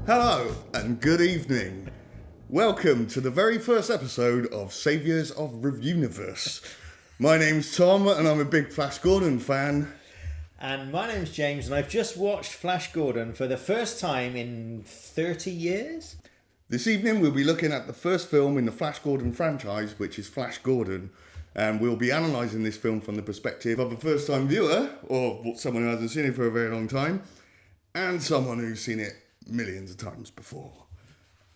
Hello and good evening. Welcome to the very first episode of Saviours of Reviewniverse. My name's Tom and I'm a big Flash Gordon fan. And my name's James and I've just watched Flash Gordon for the first time in 30 years. This evening we'll be looking at the first film in the Flash Gordon franchise, which is Flash Gordon. And we'll be analysing this film from the perspective of a first-time viewer, or someone who hasn't seen it for a very long time, and someone who's seen it millions of times before.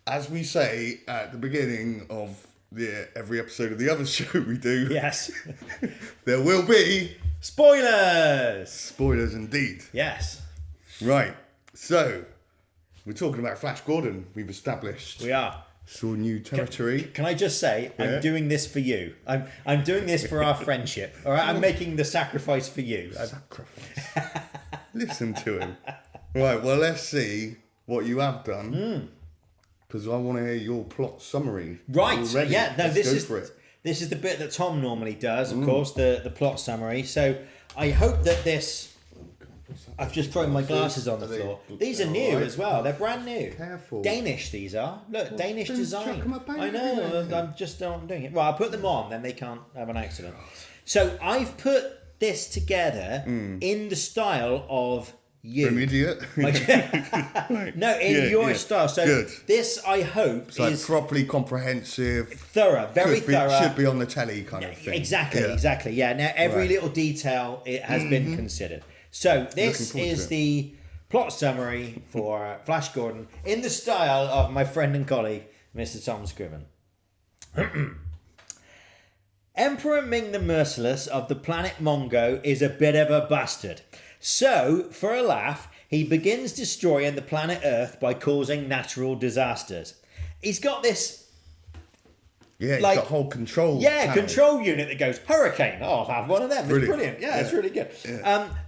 As we say at the beginning of every episode of the other show we do, Yes. there will be... Spoilers! Spoilers indeed. Yes. Right, so, we're talking about Flash Gordon, we've established. We are. It's all new territory. Can I just say, Yeah. I'm doing this for you. I'm doing this for our friendship. All right, I'm making the sacrifice for you. Sacrifice. Listen to him. Right, well, let's see what you have done. Because I want to hear your plot summary. Right, already. yeah. No, Let's this go is for it. this is the bit that Tom normally does, of course, the plot summary. So I hope that this... I've just thrown my glasses on the floor. These are new as well. They're brand new. Careful. Danish, these are. Look, Danish then design. chuck 'em up I know. anyway. I'm just not doing it. Well, I'll put them on, then they can't have an accident. So I've put this together in the style of you. An idiot. No, in your style. So Good. this, I hope, It's like is properly comprehensive. thorough, very thorough. Should be on the telly kind of thing. Exactly. Yeah. Now every Right. little detail it has been considered. So this Looking forward is to it. the plot summary for Flash Gordon in the style of my friend and colleague, Mr. Tom Scriven. Emperor Ming the Merciless of the planet Mongo is a bit of a bastard. So, for a laugh, he begins destroying the planet Earth by causing natural disasters. He's got this Yeah, it's like- got whole control. panel. control unit that goes, hurricane. Oh, I'll have one of them. It's brilliant. Yeah, it's really good.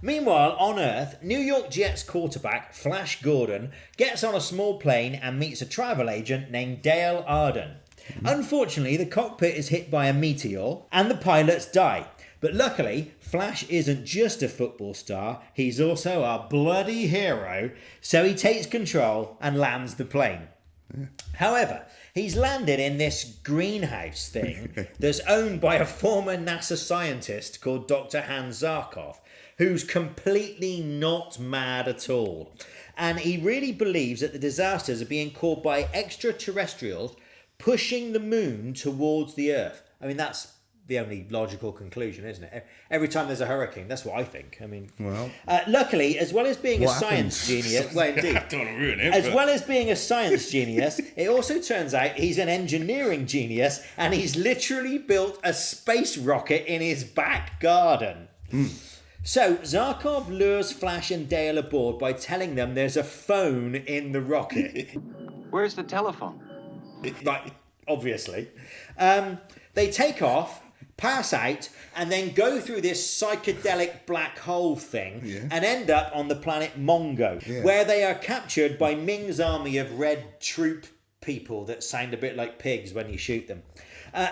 Meanwhile, on Earth, New York Jets quarterback Flash Gordon gets on a small plane and meets a travel agent named Dale Arden. Unfortunately, the cockpit is hit by a meteor and the pilots die. But luckily, Flash isn't just a football star, he's also a bloody hero, so he takes control and lands the plane. However, he's landed in this greenhouse thing that's owned by a former NASA scientist called Dr. Hans Zarkov, who's completely not mad at all. And he really believes that the disasters are being caused by extraterrestrials pushing the moon towards the Earth. I mean, that's the only logical conclusion, isn't it? Every time there's a hurricane, that's what I think. I mean, Well, luckily, as well as being a what science happens? genius, well, indeed, I don't want to ruin it. as well as being a science genius, it also turns out he's an engineering genius and he's literally built a space rocket in his back garden. So Zarkov lures Flash and Dale aboard by telling them there's a phone in the rocket. Where's the telephone? Right, obviously. They take off, pass out, and then go through this psychedelic black hole thing and end up on the planet Mongo, where they are captured by Ming's army of red troop people that sound a bit like pigs when you shoot them.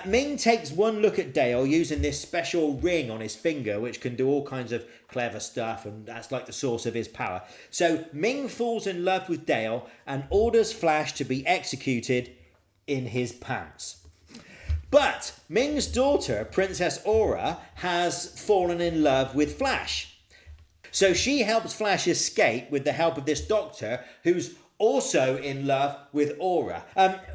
Ming takes one look at Dale using this special ring on his finger, which can do all kinds of clever stuff, and that's like the source of his power. So Ming falls in love with Dale and orders Flash to be executed in his pants. But Ming's daughter, Princess Aura, has fallen in love with Flash. So she helps Flash escape with the help of this doctor who's also in love with Aura.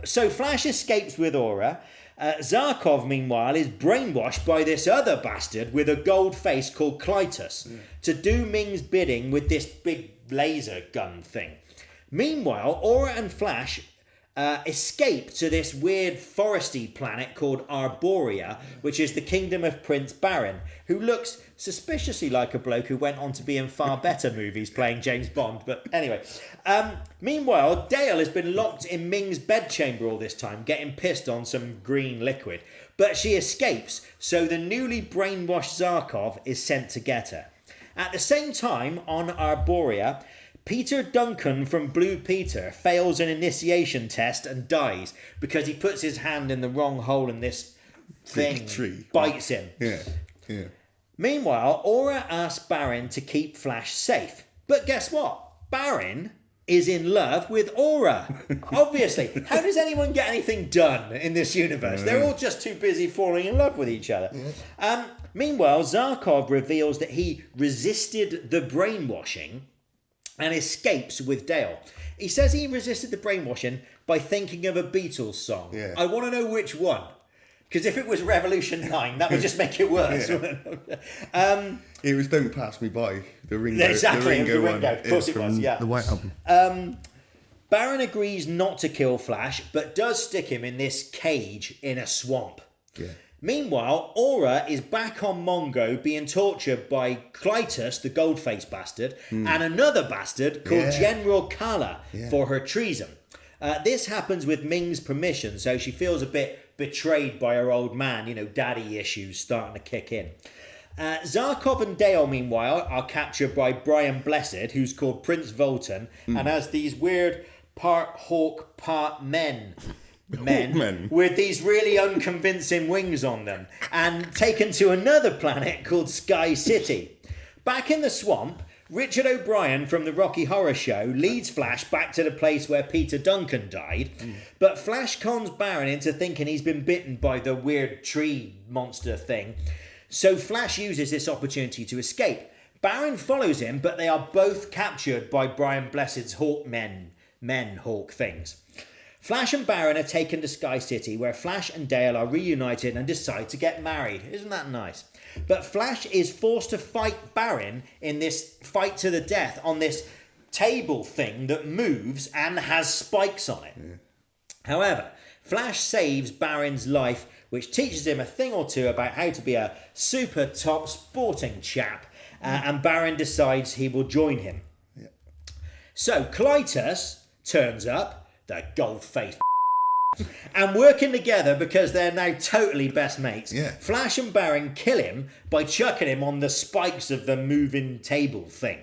So Flash escapes with Aura. Zarkov, meanwhile, is brainwashed by this other bastard with a gold face called Clytus to do Ming's bidding with this big laser gun thing. Meanwhile, Aura and Flash escape to this weird foresty planet called Arborea, which is the kingdom of Prince Barin, who looks suspiciously like a bloke who went on to be in far better movies playing James Bond. But anyway, meanwhile, Dale has been locked in Ming's bedchamber all this time, getting pissed on some green liquid. But she escapes, so the newly brainwashed Zarkov is sent to get her. At the same time, on Arborea, Peter Duncan from Blue Peter fails an initiation test and dies because he puts his hand in the wrong hole and this thing tree bites him. Yeah. Meanwhile, Aura asks Barin to keep Flash safe. But guess what? Barin is in love with Aura. Obviously. How does anyone get anything done in this universe? They're all just too busy falling in love with each other. Meanwhile, Zarkov reveals that he resisted the brainwashing and escapes with Dale. He says he resisted the brainwashing by thinking of a Beatles song. Yeah. I want to know which one. Because if it was Revolution 9, that would just make it worse. It was Don't Pass Me By, the Ringo. Exactly, the Ringo Ringo. one. Of course it was, yeah. The White Album. Baron agrees not to kill Flash, but does stick him in this cage in a swamp. Yeah. Meanwhile, Aura is back on Mongo being tortured by Clytus, the gold-faced bastard, and another bastard called General Kala for her treason. This happens with Ming's permission, so she feels a bit betrayed by her old man, daddy issues starting to kick in. Zarkov and Dale, meanwhile, are captured by Brian Blessed, who's called Prince Volton, and has these weird part hawk, part men with these really unconvincing wings on them, and taken to another planet called Sky City. Back in the swamp, Richard O'Brien from the Rocky Horror Show leads Flash back to the place where Peter Duncan died, but Flash cons Baron into thinking he's been bitten by the weird tree monster thing, so Flash uses this opportunity to escape. Baron follows him, but they are both captured by Brian Blessed's hawk hawk things. Flash and Baron are taken to Sky City, where Flash and Dale are reunited and decide to get married. Isn't that nice? But Flash is forced to fight Baron in this fight to the death on this table thing that moves and has spikes on it. Yeah. However, Flash saves Baron's life, which teaches him a thing or two about how to be a super top sporting chap, and Baron decides he will join him. Yeah. So Clytus turns up, the gold-faced and working together because they're now totally best mates. Yeah. Flash and Baron kill him by chucking him on the spikes of the moving table thing.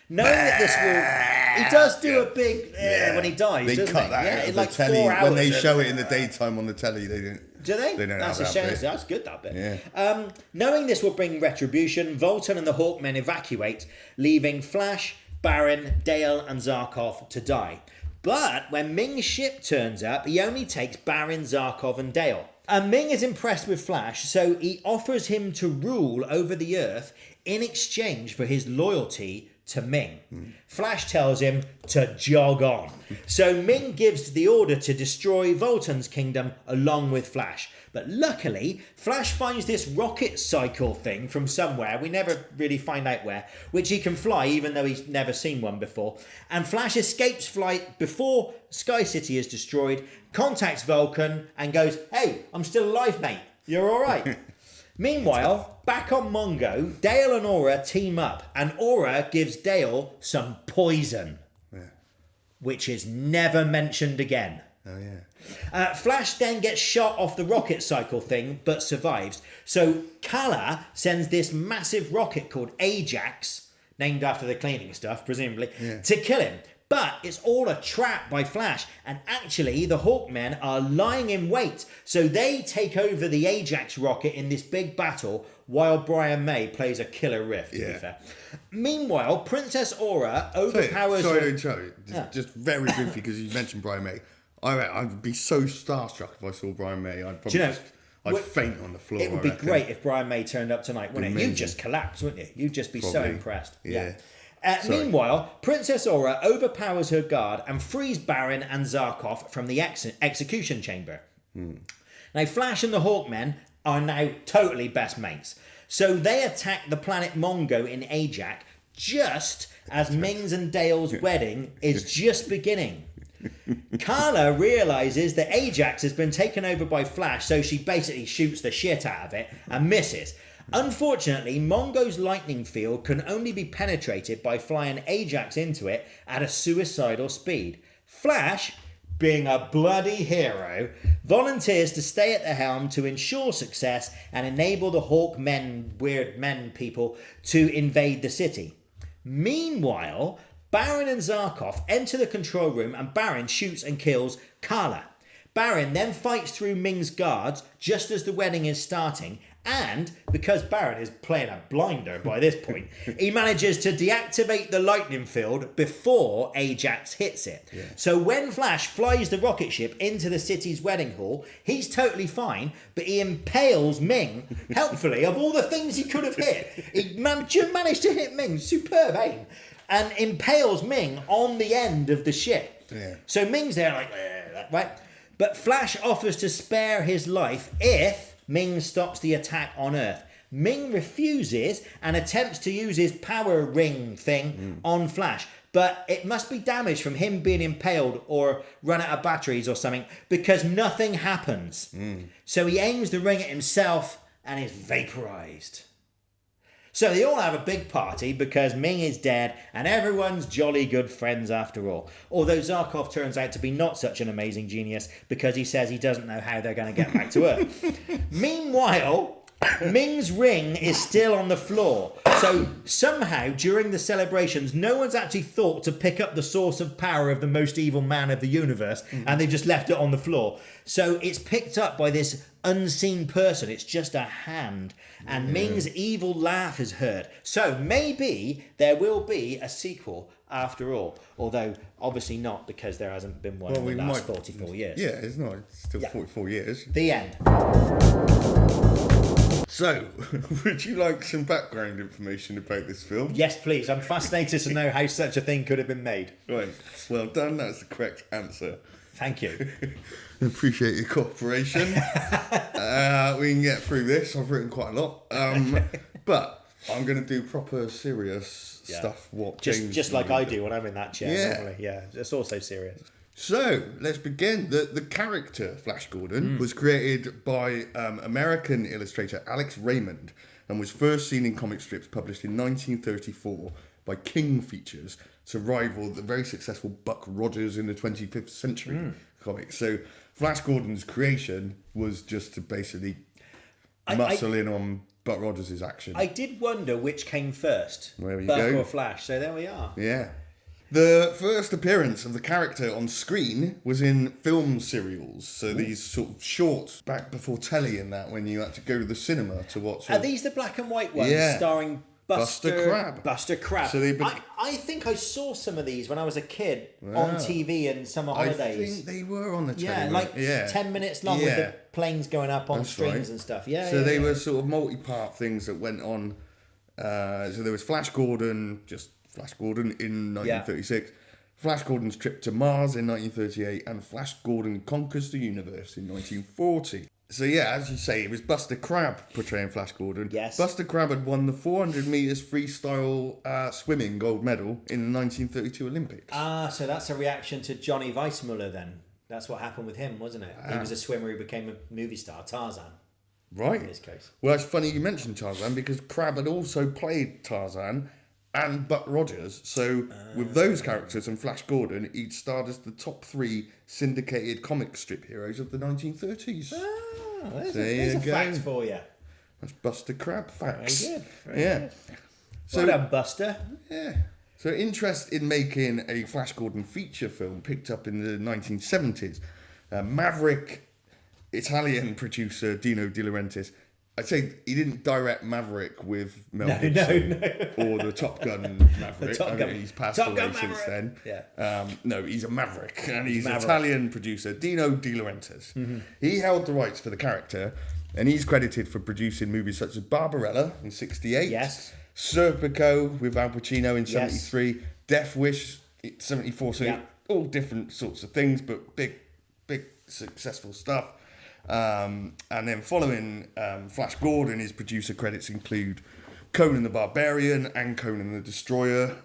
Knowing that this will... He does do a big... when he dies, they doesn't cut he? that out in of like the telly. 4 hours. When they show it in the daytime on the telly, they don't... Do they? They don't That's have a that shame. bit. That's good, that bit. Yeah. Knowing this will bring retribution, Volton and the Hawkmen evacuate, leaving Flash, Baron, Dale and Zarkov to die. But when Ming's ship turns up, he only takes Baron, Zarkov and Dale. And Ming is impressed with Flash, so he offers him to rule over the Earth in exchange for his loyalty to Ming. Flash tells him to jog on. So Ming gives the order to destroy Volton's kingdom along with Flash. But luckily, Flash finds this rocket cycle thing from somewhere, we never really find out where, which he can fly even though he's never seen one before. And Flash escapes flight before Sky City is destroyed, contacts Vulcan and goes, "Hey, I'm still alive, mate. You're all right." Meanwhile, back on Mongo, Dale and Aura team up, and Aura gives Dale some poison, which is never mentioned again. Oh, yeah. Flash then gets shot off the rocket cycle thing, but survives. So Kala sends this massive rocket called Ajax, named after the cleaning stuff, presumably, to kill him. But it's all a trap by Flash, and actually the Hawkmen are lying in wait, so they take over the Ajax rocket in this big battle while Brian May plays a killer riff, to be fair. Meanwhile, Princess Aura overpowers... Sorry. Just very briefly, because you mentioned Brian May. I'd be so starstruck if I saw Brian May. I'd probably I'd faint on the floor. It would be great if Brian May turned up tonight, wouldn't it? You'd just collapse, wouldn't you? You'd just be so impressed. Yeah. Meanwhile, Princess Aura overpowers her guard and frees Baron and Zarkov from the execution chamber. Now, Flash and the Hawkmen are now totally best mates. So they attack the planet Mongo in Ajax just as Ming's and Dale's wedding is just beginning. Kala realises that Ajax has been taken over by Flash, so she basically shoots the shit out of it and misses. Unfortunately, Mongo's lightning field can only be penetrated by flying Ajax into it at a suicidal speed. Flash, being a bloody hero, volunteers to stay at the helm to ensure success and enable the Hawkmen, weird men people, to invade the city. Meanwhile, Baron and Zarkov enter the control room and Baron shoots and kills Kala. Baron then fights through Ming's guards just as the wedding is starting And because Baron is playing a blinder by this point, he manages to deactivate the lightning field before Ajax hits it. Yeah. So when Flash flies the rocket ship into the city's wedding hall, he's totally fine, but he impales Ming, helpfully, of all the things he could have hit. He managed to hit Ming, superb aim, and impales Ming on the end of the ship. Yeah. So Ming's there like, right? But Flash offers to spare his life if Ming stops the attack on Earth. Ming refuses and attempts to use his power ring thing on Flash. But it must be damaged from him being impaled or run out of batteries or something because nothing happens. So he aims the ring at himself and is vaporized. So they all have a big party because Ming is dead and everyone's jolly good friends after all. Although Zarkov turns out to be not such an amazing genius because he says he doesn't know how they're going to get back to Earth. Meanwhile, Ming's ring is still on the floor. So somehow during the celebrations, no one's actually thought to pick up the source of power of the most evil man of the universe and they just left it on the floor. So it's picked up by this unseen person. It's just a hand. And Ming's evil laugh is heard. So maybe there will be a sequel after all. Although obviously not because there hasn't been one in the last 44 years. Yeah, it's not. It's still 44 years. The end. So, would you like some background information about this film? Yes, please. I'm fascinated to know how such a thing could have been made. Right. Well done. That's the correct answer. Thank you. Appreciate your cooperation. We can get through this. I've written quite a lot. But I'm going to do proper serious stuff. What James Just like I do when I'm in that chair. Yeah. Normally. Yeah. It's also serious. So, let's begin. The character, Flash Gordon, was created by American illustrator Alex Raymond and was first seen in comic strips published in 1934 by King Features to rival the very successful Buck Rogers in the 25th century comics. So, Flash Gordon's creation was just to basically muscle in on Buck Rogers' action. I did wonder which came first. There you Buck go. or Flash. So there we are. Yeah. The first appearance of the character on screen was in film serials. So these sort of shorts back before telly and that, when you had to go to the cinema to watch. Are these the black and white ones starring Buster Crabbe? Buster Crabbe. So I think I saw some of these when I was a kid on TV in summer holidays. I think they were on the telly. Yeah, like 10 minutes long with the planes going up on strings and stuff. Yeah. So they were sort of multi-part things that went on. So there was Flash Gordon, just Flash Gordon in 1936, Flash Gordon's Trip to Mars in 1938, and Flash Gordon Conquers the Universe in 1940. So yeah, as you say, it was Buster Crabbe portraying Flash Gordon. Yes. Buster Crabbe had won the 400 metres freestyle swimming gold medal in the 1932 Olympics. So that's a reaction to Johnny Weissmuller then. That's what happened with him, wasn't it? He was a swimmer who became a movie star, Tarzan. Right. In this case. Well, it's funny you mentioned Tarzan because Crabbe had also played Tarzan and Buck Rogers. So with those characters and Flash Gordon, he'd starred as the top 3 syndicated comic strip heroes of the 1930s. There's a fact for you. That's Buster Crabbe facts. Very good. Very good. So, well done, Buster. Yeah. So interest in making a Flash Gordon feature film picked up in the 1970s. Maverick Italian producer Dino De Laurentiis. I'd say he didn't direct Maverick with Mel Gibson or the Top Gun Maverick. He's passed away since then. Yeah. No, he's a Maverick, and he's an Italian producer, Dino De Laurentiis. Mm-hmm. He held the rights for the character, and he's credited for producing movies such as Barbarella in '68, Serpico with Al Pacino in '73, Death Wish '74. So all different sorts of things, but big successful stuff. And then following Flash Gordon, his producer credits include Conan the Barbarian and Conan the Destroyer.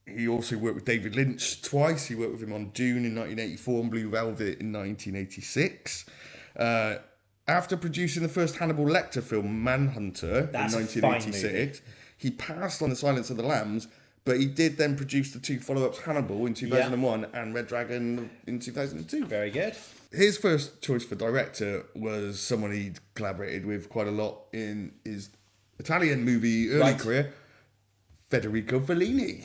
He also worked with David Lynch twice. He worked with him on Dune in 1984 and Blue Velvet in 1986. After producing the first Hannibal Lecter film, Manhunter, in 1986, he passed on The Silence of the Lambs, but he did then produce the 2 follow-ups, Hannibal in 2001 and Red Dragon in 2002. Very good. His first choice for director was someone he'd collaborated with quite a lot in his Italian movie early career, Federico Fellini.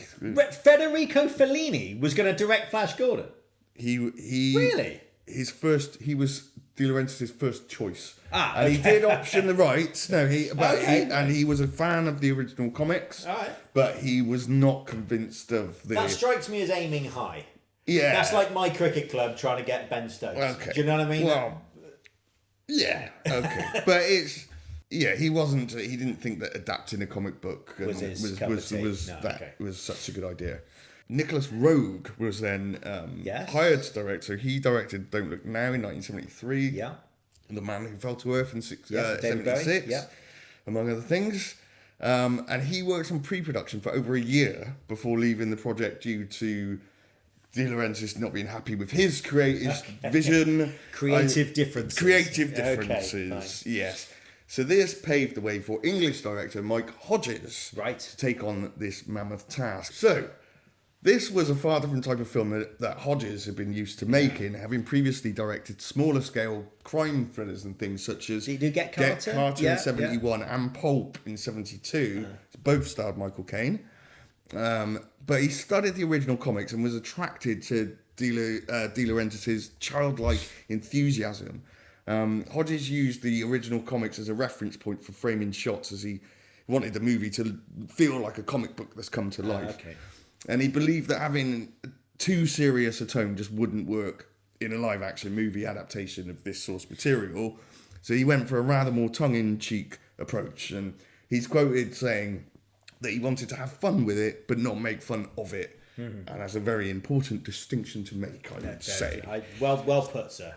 Federico Fellini was going to direct Flash Gordon? He really? He was De Laurentiis' first choice. Okay. And he did option the rights. No, Okay. and he was a fan of the original comics. All right. But he was not convinced of the... That strikes me as aiming high. Yeah. That's like my cricket club trying to get Ben Stokes. Okay. Do you know what I mean? Well, yeah, okay. But it's... Yeah, he didn't think that adapting a comic book Was his cup of tea. No, okay. was such a good idea. Nicholas Roeg was then Yes. hired to direct. So he directed Don't Look Now in 1973. Yeah. The Man Who Fell to Earth in David Bowie. 76, Yeah. among other things. And he worked on pre-production for over a year before leaving the project due to De Laurentiis not being happy with his creative vision. Creative differences. Creative Okay, differences, yes. So this paved the way for English director Mike Hodges Right. to take on this mammoth task. So this was a far different type of film that Hodges had been used to making, having previously directed smaller scale crime thrillers and things such as Did he do Get Carter? in 71 and Pulp in 72. Both starred Michael Caine. But he studied the original comics and was attracted to De Laurentiis' childlike enthusiasm. Hodges used the original comics as a reference point for framing shots, as he wanted the movie to feel like a comic book that's come to life. Okay. And he believed that having too serious a tone just wouldn't work in a live action movie adaptation of this source material. So he went for a rather more tongue-in-cheek approach. And he's quoted saying that he wanted to have fun with it, but not make fun of it. And that's a very important distinction to make, I would say. Well put, sir.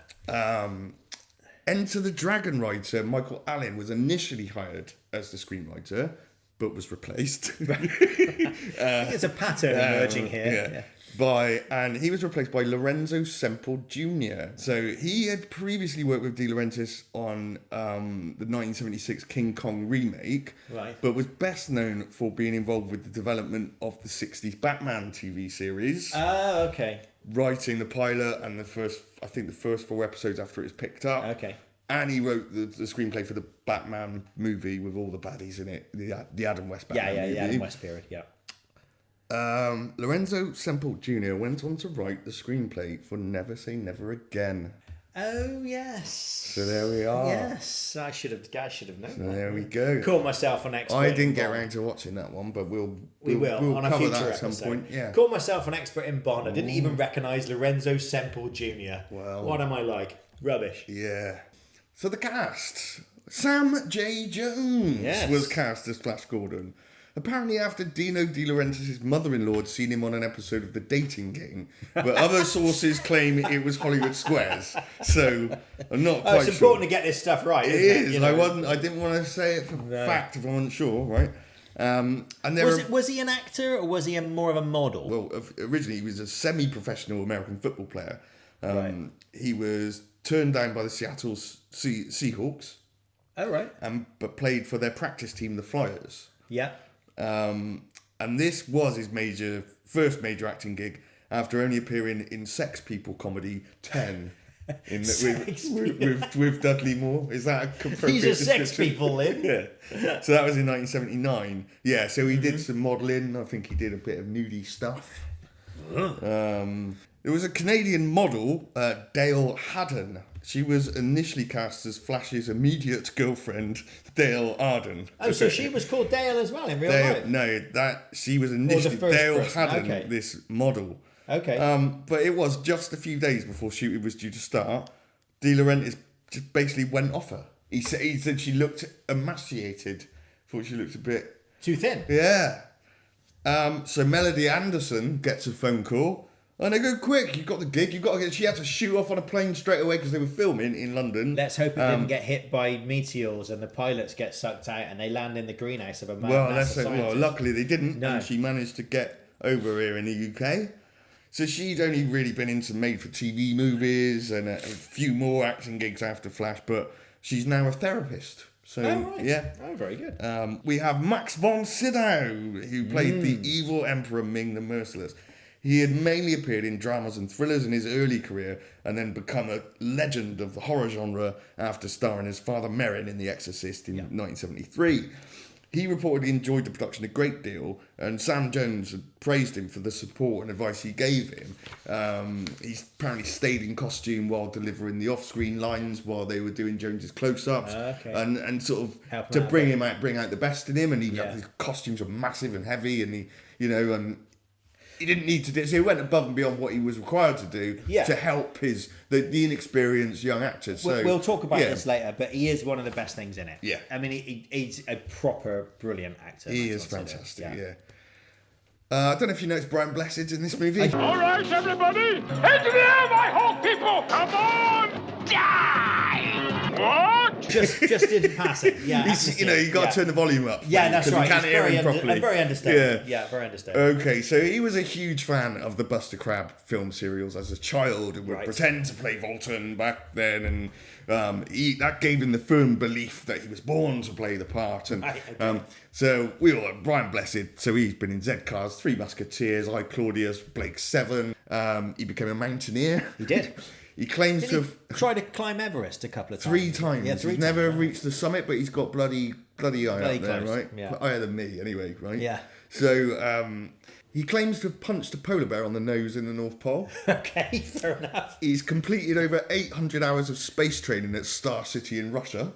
Enter the Dragon writer Michael Allen was initially hired as the screenwriter, but was replaced. I think there's a pattern emerging here. And he was replaced by Lorenzo Semple Jr. So he had previously worked with De Laurentiis on the 1976 King Kong remake, Right. but was best known for being involved with the development of the 60s Batman TV series. Oh, okay. Writing the pilot and the first 4 episodes after it was picked up. Okay. And he wrote the screenplay for the Batman movie with all the baddies in it, the Adam West Batman movie. The Adam West period, yeah. Lorenzo Semple Jr. went on to write the screenplay for Never Say Never Again. Oh, yes. So there we are. Yes, I should have known. So there we go. Call myself an expert. I didn't in get Bond. around to watching that one, but we'll on a cover future that at some episode. point. Yeah. Call myself an expert in Bond. I didn't even recognise Lorenzo Semple Jr. Well. What am I like? Rubbish. Yeah. So the cast. Sam J. Jones Yes. was cast as Flash Gordon. Apparently after Dino De Laurentiis' mother-in-law had seen him on an episode of The Dating Game, but other sources claim it was Hollywood Squares. So I'm not quite It's sure. important to get this stuff right. It Isn't is. You know? I didn't want to say it for fact if I wasn't sure, right? And there Was he an actor or was he more of a model? Well, originally he was a semi-professional American football player. Right. He was turned down by the Seattle Seahawks, Oh, right. but played for their practice team, the Flyers. Yeah. And this was his first major acting gig after only appearing in Sex People comedy 10 with Dudley Moore. Is that a appropriate These are sex description? people, Lynn. Yeah. So that was in 1979. Yeah, so he did some modelling. I think he did a bit of nudie stuff. There was a Canadian model, Dale Haddon. She was initially cast as Flash's immediate girlfriend, Dale Arden. Oh, so she was called Dale as well in real life? No, she was initially first Dale person, Haddon, okay. this model. Okay. But it was just a few days before shooting was due to start. De Laurentiis just basically went off her. He said she looked emaciated. Thought she looked a bit... Too thin? Yeah. So Melody Anderson gets a phone call. And they go, quick, you've got the gig. She had to shoot off on a plane straight away because they were filming in London. Let's hope it didn't get hit by meteors and the pilots get sucked out and they land in the greenhouse of a mad NASA scientist. Luckily they didn't. No. And she managed to get over here in the UK. So she'd only really been into made-for-TV movies and a few more acting gigs after Flash, but she's now a therapist. So, right. Yeah. Oh, very good. We have Max von Sydow, who played the evil Emperor Ming the Merciless. He had mainly appeared in dramas and thrillers in his early career and then become a legend of the horror genre after starring as Father Merrin in The Exorcist in 1973. He reportedly enjoyed the production a great deal, and Sam Jones had praised him for the support and advice he gave him. He's apparently stayed in costume while delivering the off-screen lines while they were doing Jones's close-ups, and sort of help to him bring out the best in him. And his costumes were massive and heavy, and he didn't need to do. So he went above and beyond what he was required to do to help the inexperienced young actors. So we'll talk about this later, but he is one of the best things in it. Yeah. I mean, he's a proper brilliant actor. He is fantastic, I don't know if you noticed Brian Blessed's in this movie. All right, everybody! Into the air, my hawk people! Come on! Die! What? Just in passing. Yeah. You got to turn the volume up. Yeah, that's right. You can't hear him properly. Very understandable. Yeah, very understandable. Okay, so he was a huge fan of the Buster Crabbe film serials as a child and would pretend to play Volton back then, and that gave him the firm belief that he was born to play the part. And so Brian Blessed, so he's been in Z-Cars, Three Musketeers, I, Claudius, Blake 7. He became a mountaineer. He did. He claims to have tried to climb Everest a couple of times. 3 times. Yeah, He's never reached the summit, but he's got bloody eye up there, close. right? Yeah. Higher than me, anyway, right? Yeah. So he claims to have punched a polar bear on the nose in the North Pole. Okay, fair enough. He's completed over 800 hours of space training at Star City in Russia.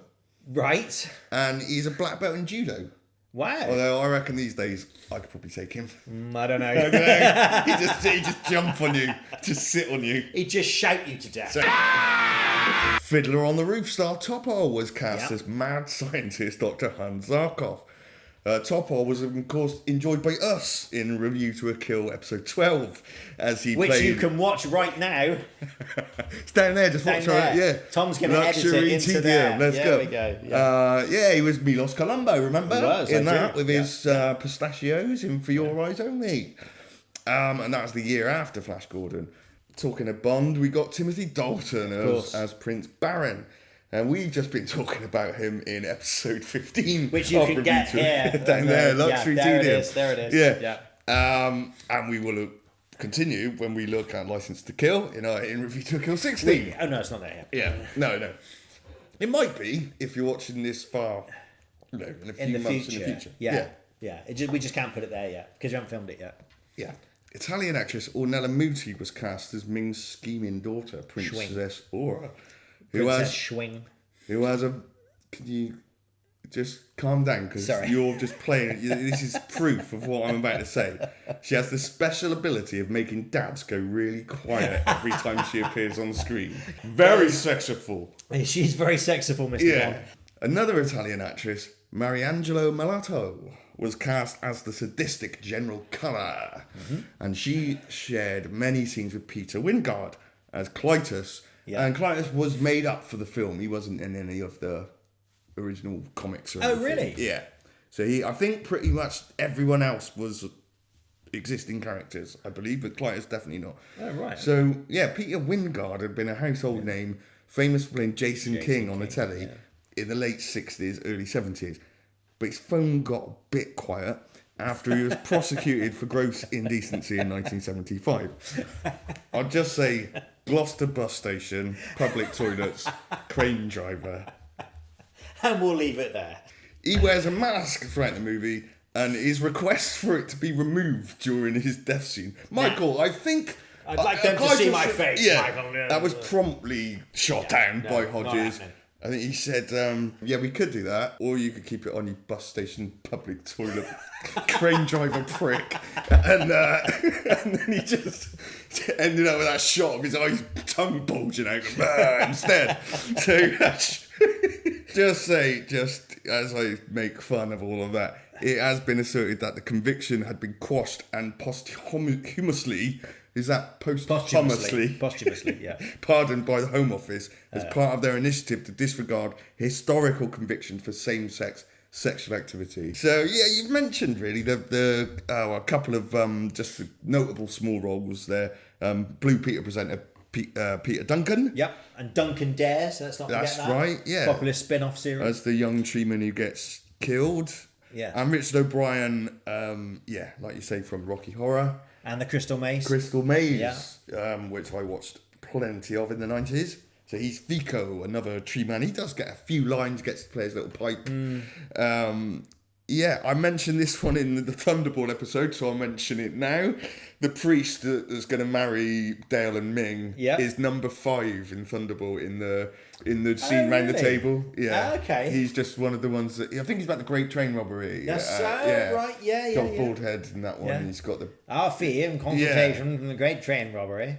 Right. And he's a black belt in judo. Wow. Although I reckon these days I could probably take him. I don't know. He just jump on you, just sit on you. He'd just shout you to death. So, Fiddler on the Roof star Topol was cast as mad scientist Dr. Hans Zarkov. Topol was, of course, enjoyed by us in Review to a Kill episode 12, as he Which played... you can watch right now. It's down there, just watch it. Yeah. Tom's going to edit it into TDM. there. Let's go. We go. He was Milos Colombo, remember? He was, in that, with his pistachios in For Your Eyes Only. And that was the year after Flash Gordon. Talking of Bond, we got Timothy Dalton as Prince Baron. And we've just been talking about him in episode 15. Which you can get here. Down there, Luxury TDM. There it is. Yeah. And we will continue when we look at License to Kill in Review to a Kill 16. Oh, no, it's not there yet. Yeah. No. It might be if you're watching this far, in a few months in the future. Yeah. We just can't put it there yet because we haven't filmed it yet. Yeah. Italian actress Ornella Muti was cast as Ming's scheming daughter, Princess Aura. Who has a... Can you just calm down? Because you're just playing... This is proof of what I'm about to say. She has the special ability of making dads go really quiet every time she appears on screen. Very sexiful. She's very sexiful, Mr. Bond. Another Italian actress, Mariangelo Malato, was cast as the sadistic General Colour. And she shared many scenes with Peter Wyngarde as Clytus. Yeah. And Clytus was made up for the film. He wasn't in any of the original comics or anything. Really? Yeah. So I think pretty much everyone else was existing characters, I believe, but Clytus definitely not. Oh, right. So, Peter Wyngarde had been a household name, famous for playing Jason King on the telly in the late 60s, early 70s. But his phone got a bit quiet after he was prosecuted for gross indecency in 1975. I'll just say... Gloucester bus station, public toilets, crane driver. And we'll leave it there. He wears a mask throughout the movie, and his request for it to be removed during his death scene. Michael, I think... I'd like them to see my face, Michael. That was promptly shot down by Hodges. I think he said, we could do that, or you could keep it on your bus station public toilet. Crane driver prick. And then he just ended up with that shot of his eyes, tongue bulging out instead. So, just as I make fun of all of that, it has been asserted that the conviction had been quashed and posthumously... Is that posthumously, yeah. Pardoned by the Home Office as part of their initiative to disregard historical convictions for same-sex sexual activity. So, you've mentioned, really, a couple of just notable small roles there. Blue Peter presenter Peter Duncan. Yep, and Duncan Dare, so let's not forget that. That's right, yeah. Popular spin-off series. As the young treeman who gets killed. Yeah. And Richard O'Brien, like you say, from Rocky Horror. And the Crystal Maze. Which I watched plenty of in the 90s. So he's Vico, another tree man. He does get a few lines, gets to play his little pipe. I mentioned this one in the Thunderball episode, so I'll mention it now. The priest that's going to marry Dale and Ming is number 5 in Thunderball in the scene round the table. Yeah, okay. He's just one of the ones that I think he's about the Great Train Robbery. That's right. Yeah. Got bald head in that one. Yeah. He's got the Our fee and consultation from the Great Train Robbery.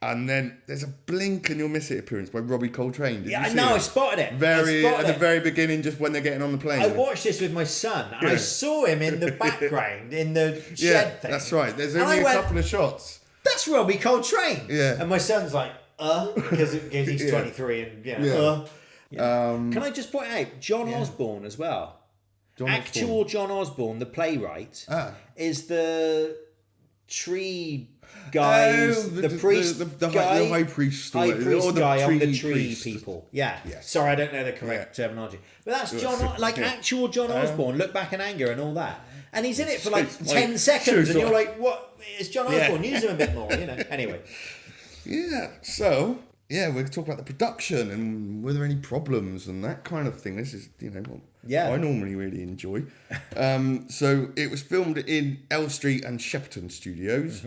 And then there's a blink and you'll miss it appearance by Robbie Coltrane. Did you see I it? spotted it. At the very beginning, just when they're getting on the plane. I watched this with my son, and I saw him in the background in the shed thing. That's right. There's only a couple of shots. That's Robbie Coltrane. Yeah. And my son's like, because he's 23 and Can I just point out John Osborne as well? John Osborne, the playwright, is the tree guys, the priest guy, the high priest, high priest or the guy on the tree tree priest. people. Yeah. Yes. Sorry, I don't know the correct terminology, but that's John, actual John Osborne. Look Back in Anger and all that, and he's in it for like 10 seconds, and you're like, what? It's John Osborne. Use him a bit more, Anyway. Yeah. So. Yeah, we're talking about the production and were there any problems and that kind of thing. This is, what I normally really enjoy. So it was filmed in L Street and Shepperton Studios.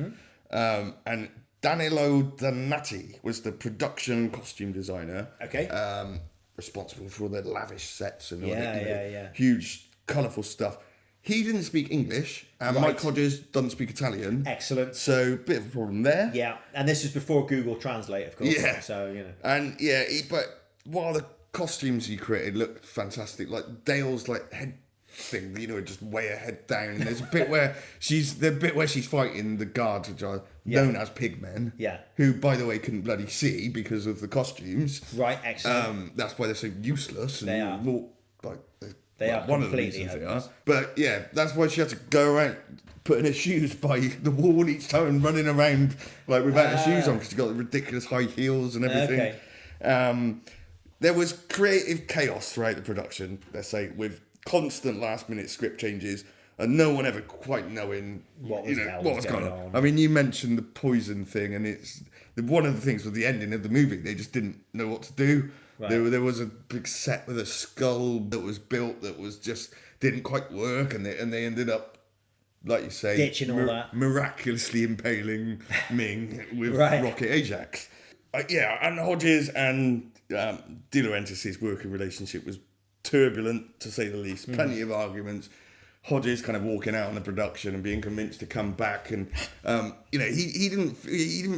And Danilo Donati was the production costume designer. Okay. Responsible for all the lavish sets and all Yeah. huge, colourful stuff. He didn't speak English, and Mike Hodges doesn't speak Italian. Excellent. So, bit of a problem there. Yeah, and this was before Google Translate, of course. Yeah. So, And, but while the costumes he created looked fantastic, like Dale's, head thing, just weigh her head down. And there's a bit where she's fighting the guards, which are known as pigmen. Yeah. Who, by the way, couldn't bloody see because of the costumes. Right, excellent. That's why they're so useless. And they are. They are one completely of the reasons they are. But that's why she had to go around putting her shoes by the wall each time and running around without her shoes on because she got the ridiculous high heels and everything. Okay. There was creative chaos throughout the production, let's say, with constant last minute script changes and no one ever quite knowing what was going on. I mean, you mentioned the poison thing, and it's one of the things with the ending of the movie. They just didn't know what to do. Right. There was a big set with a skull that was built that was just didn't quite work, and they ended up, like you say, ditching all that, miraculously impaling Ming with Rocket Ajax. And Hodges and De Laurentiis' working relationship was turbulent, to say the least. Plenty of arguments. Hodges kind of walking out on the production and being convinced to come back, and he didn't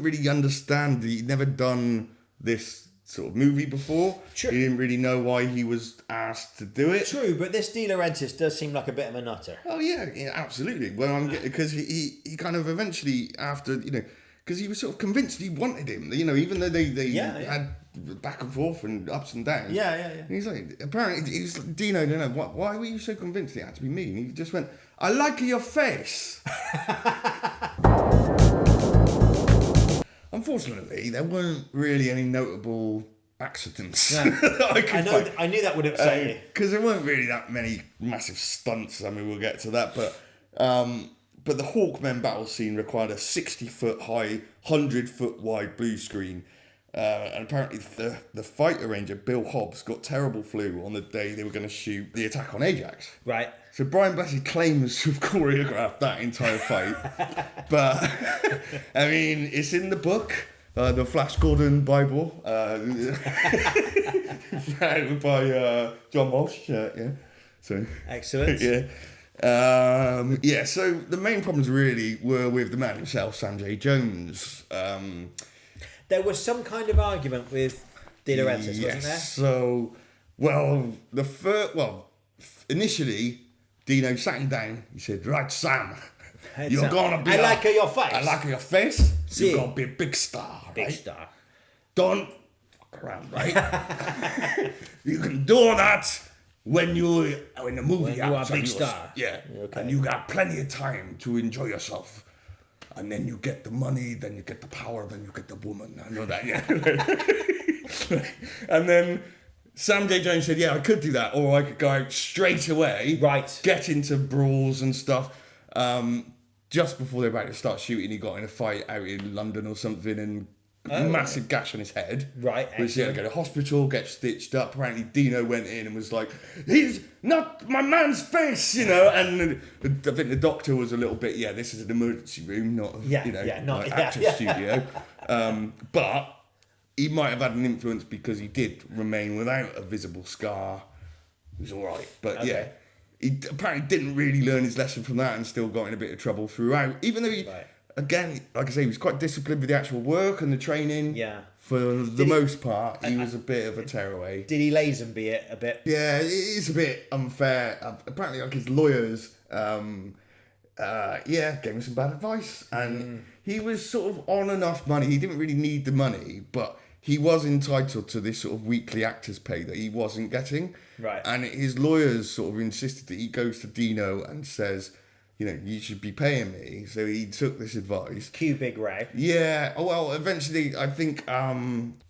really understand. He'd never done this sort of movie before. True. He didn't really know why he was asked to do it. True, but this De Laurentiis does seem like a bit of a nutter. Oh yeah, absolutely. Well, because he kind of eventually, after because he was sort of convinced he wanted him. Even though they had back and forth and ups and downs. Yeah. And he's like, apparently, he's like, Dino, why were you so convinced it had to be me? And he just went, I like your face. Unfortunately, there weren't really any notable accidents. No. I knew that would upset you. Because there weren't really that many massive stunts. I mean, we'll get to that. But the Hawkmen battle scene required a 60-foot high, 100-foot wide blue screen. And apparently the fight arranger, Bill Hobbs, got terrible flu on the day they were going to shoot the attack on Ajax. Right. So Brian Blessed claims to have choreographed that entire fight. But, I mean, it's in the book, the Flash Gordon Bible, by John Walsh. So excellent. So the main problems really were with the man himself, Sanjay Jones. There was some kind of argument with De Laurentiis, wasn't there? So, initially, Dino sat him down. He said, "Right, Sam, you're gonna be. I like your face. I like your face. You're gonna be a big star. Big right? star. Don't fuck around, right? You can do that when you're in a movie. When you are a big star. Yeah. Okay. And you got plenty of time to enjoy yourself." And then you get the money, then you get the power, then you get the woman. I know that, yeah. And then Sam J. Jones said, I could do that. Or I could go out straight away. Right. Get into brawls and stuff. Just before they were about to start shooting, he got in a fight out in London or something and massive gash on his head. Right, Which he had to go to hospital, get stitched up. Apparently Dino went in and was like, he's not my man's face, you know. And I think the doctor was a little bit, this is an emergency room, not actor studio. But he might have had an influence because he did remain without a visible scar. He was all right, but he apparently didn't really learn his lesson from that and still got in a bit of trouble throughout. Even though he, again, like I say, he was quite disciplined with the actual work and the training. Yeah. For the most part, he was a bit of a tearaway. Did he Lazenby it a bit? Yeah, it is a bit unfair. Apparently, like his lawyers, gave him some bad advice, and he was sort of on enough money. He didn't really need the money, but he was entitled to this sort of weekly actor's pay that he wasn't getting. Right. And his lawyers sort of insisted that he goes to Dino and says, you should be paying me. So he took this advice. Cue Big Ray. Yeah. Well, eventually, I think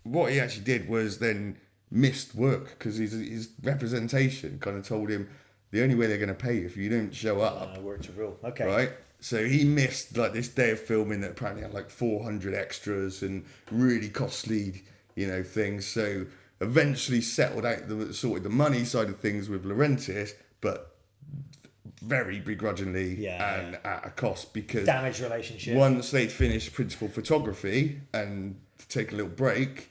what he actually did was then missed work because his representation kind of told him the only way they're going to pay you if you don't show up. Word to rule. Okay. Right. So he missed like this day of filming that apparently had like 400 extras and really costly, things. So eventually sorted the money side of things with Laurentis, but very begrudgingly and at a cost because damaged relationship. Once they'd finished principal photography and to take a little break,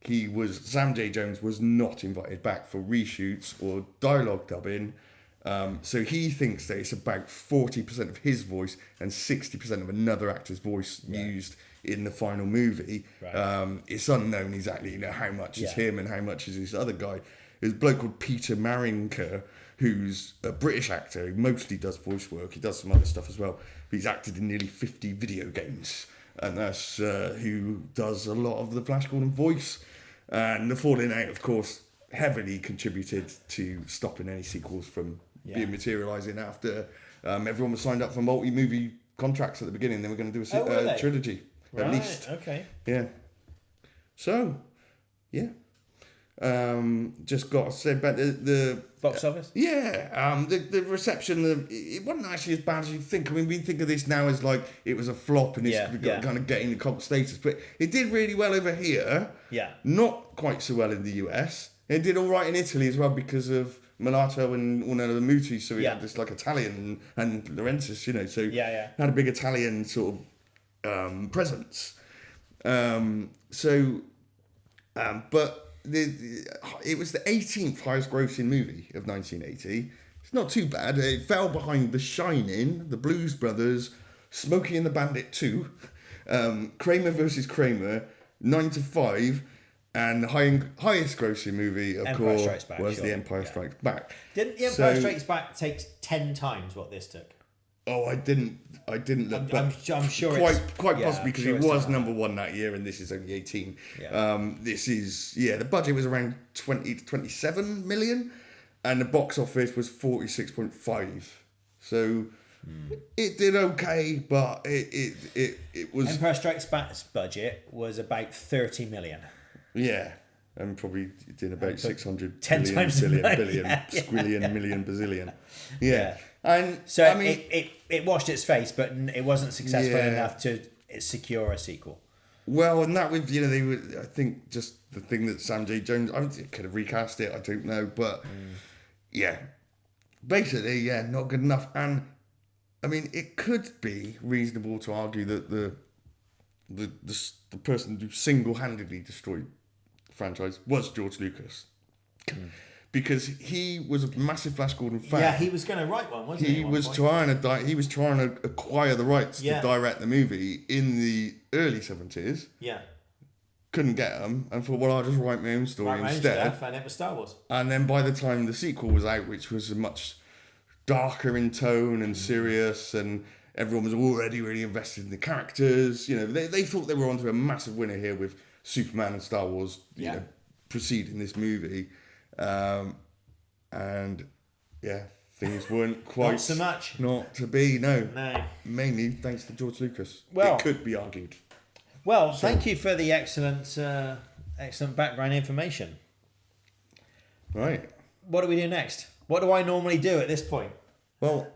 Sam J. Jones was not invited back for reshoots or dialogue dubbing. So he thinks that it's about 40% of his voice and 60% of another actor's voice used in the final movie. Right. It's unknown exactly how much is him and how much is this other guy. There's a bloke called Peter Marinker, who's a British actor. He mostly does voice work. He does some other stuff as well. But he's acted in nearly 50 video games. And that's who does a lot of the Flash Gordon voice. And the falling out, of course, heavily contributed to stopping any sequels from being materialising after everyone was signed up for multi-movie contracts at the beginning. They were going to do a trilogy, at least. Okay. Yeah. So, just got said about the box office. The reception. It wasn't actually as bad as you think. I mean, we think of this now as like it was a flop and it's kind of getting the cult status, but it did really well over here. Yeah. Not quite so well in the US. It did all right in Italy as well because of Malato and Ornella Muti, so we had this like Italian and Laurentis, so had a big Italian sort of presence. But it was the 18th highest grossing movie of 1980. It's not too bad. It fell behind The Shining, The Blues Brothers, Smokey and the Bandit 2, Kramer versus Kramer, 9 to 5, and the highest grossing movie, of course, was The Empire Strikes Back. Didn't The Empire Strikes Back take 10 times what this took? Oh, I didn't look. I'm sure quite possibly because it was number one that year, and this is only 18. Yeah. This is the budget was around 20 to 27 million, and the box office was 46.5. So it did okay, but it was. Empire Strikes Back's budget was about 30 million. Yeah. And probably did about 600 10 billion, times billion, squillion, million, bazillion. Yeah. And so I mean, it washed its face, but it wasn't successful enough to secure a sequel. Well, and that with they were. I think just the thing that Sam J. Jones, I could have recast it. I don't know, but basically, not good enough. And I mean, it could be reasonable to argue that the person who single-handedly destroyed franchise was George Lucas, because he was a massive Flash Gordon fan. Yeah, he was going to write one, wasn't he? He was trying to acquire the rights to direct the movie in the early 70s. Yeah, couldn't get them, and thought, well, I'll just write my own story instead. And it was Star Wars. And then by the time the sequel was out, which was much darker in tone and serious, and everyone was already really invested in the characters. They thought they were onto a massive winner here with Superman and Star Wars, preceding this movie, and things weren't quite not so much. Not to be, no. Mainly thanks to George Lucas. Well, it could be argued. Well, thank you for the excellent background information. Right. What do we do next? What do I normally do at this point? Well,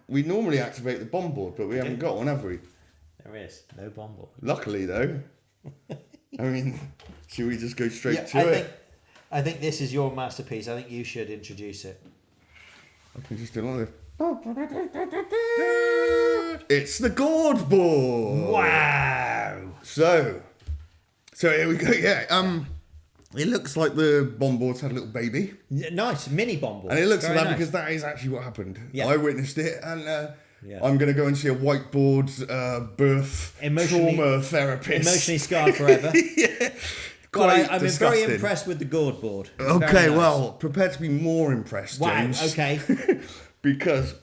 we normally activate the bomb board, but we haven't got one, have we? There is no bomb board. Luckily, though, I mean, should we just go straight to I it? think I think this is your masterpiece. I think you should introduce it. I can just do it like this. It's the gourd board. Wow. So here we go. Yeah. It looks like the bomb board's had a little baby, Nice mini bomb board. and it looks Very like that nice. because that is actually what happened. Yeah. I witnessed it, and Yeah. I'm going to go and see a whiteboard birth trauma therapist. Emotionally scarred forever. Yeah. Well, Quite I'm very disgusting. impressed with the gourd board. It's Okay, very nice. well, prepare to be more impressed, Wow, James. okay. Because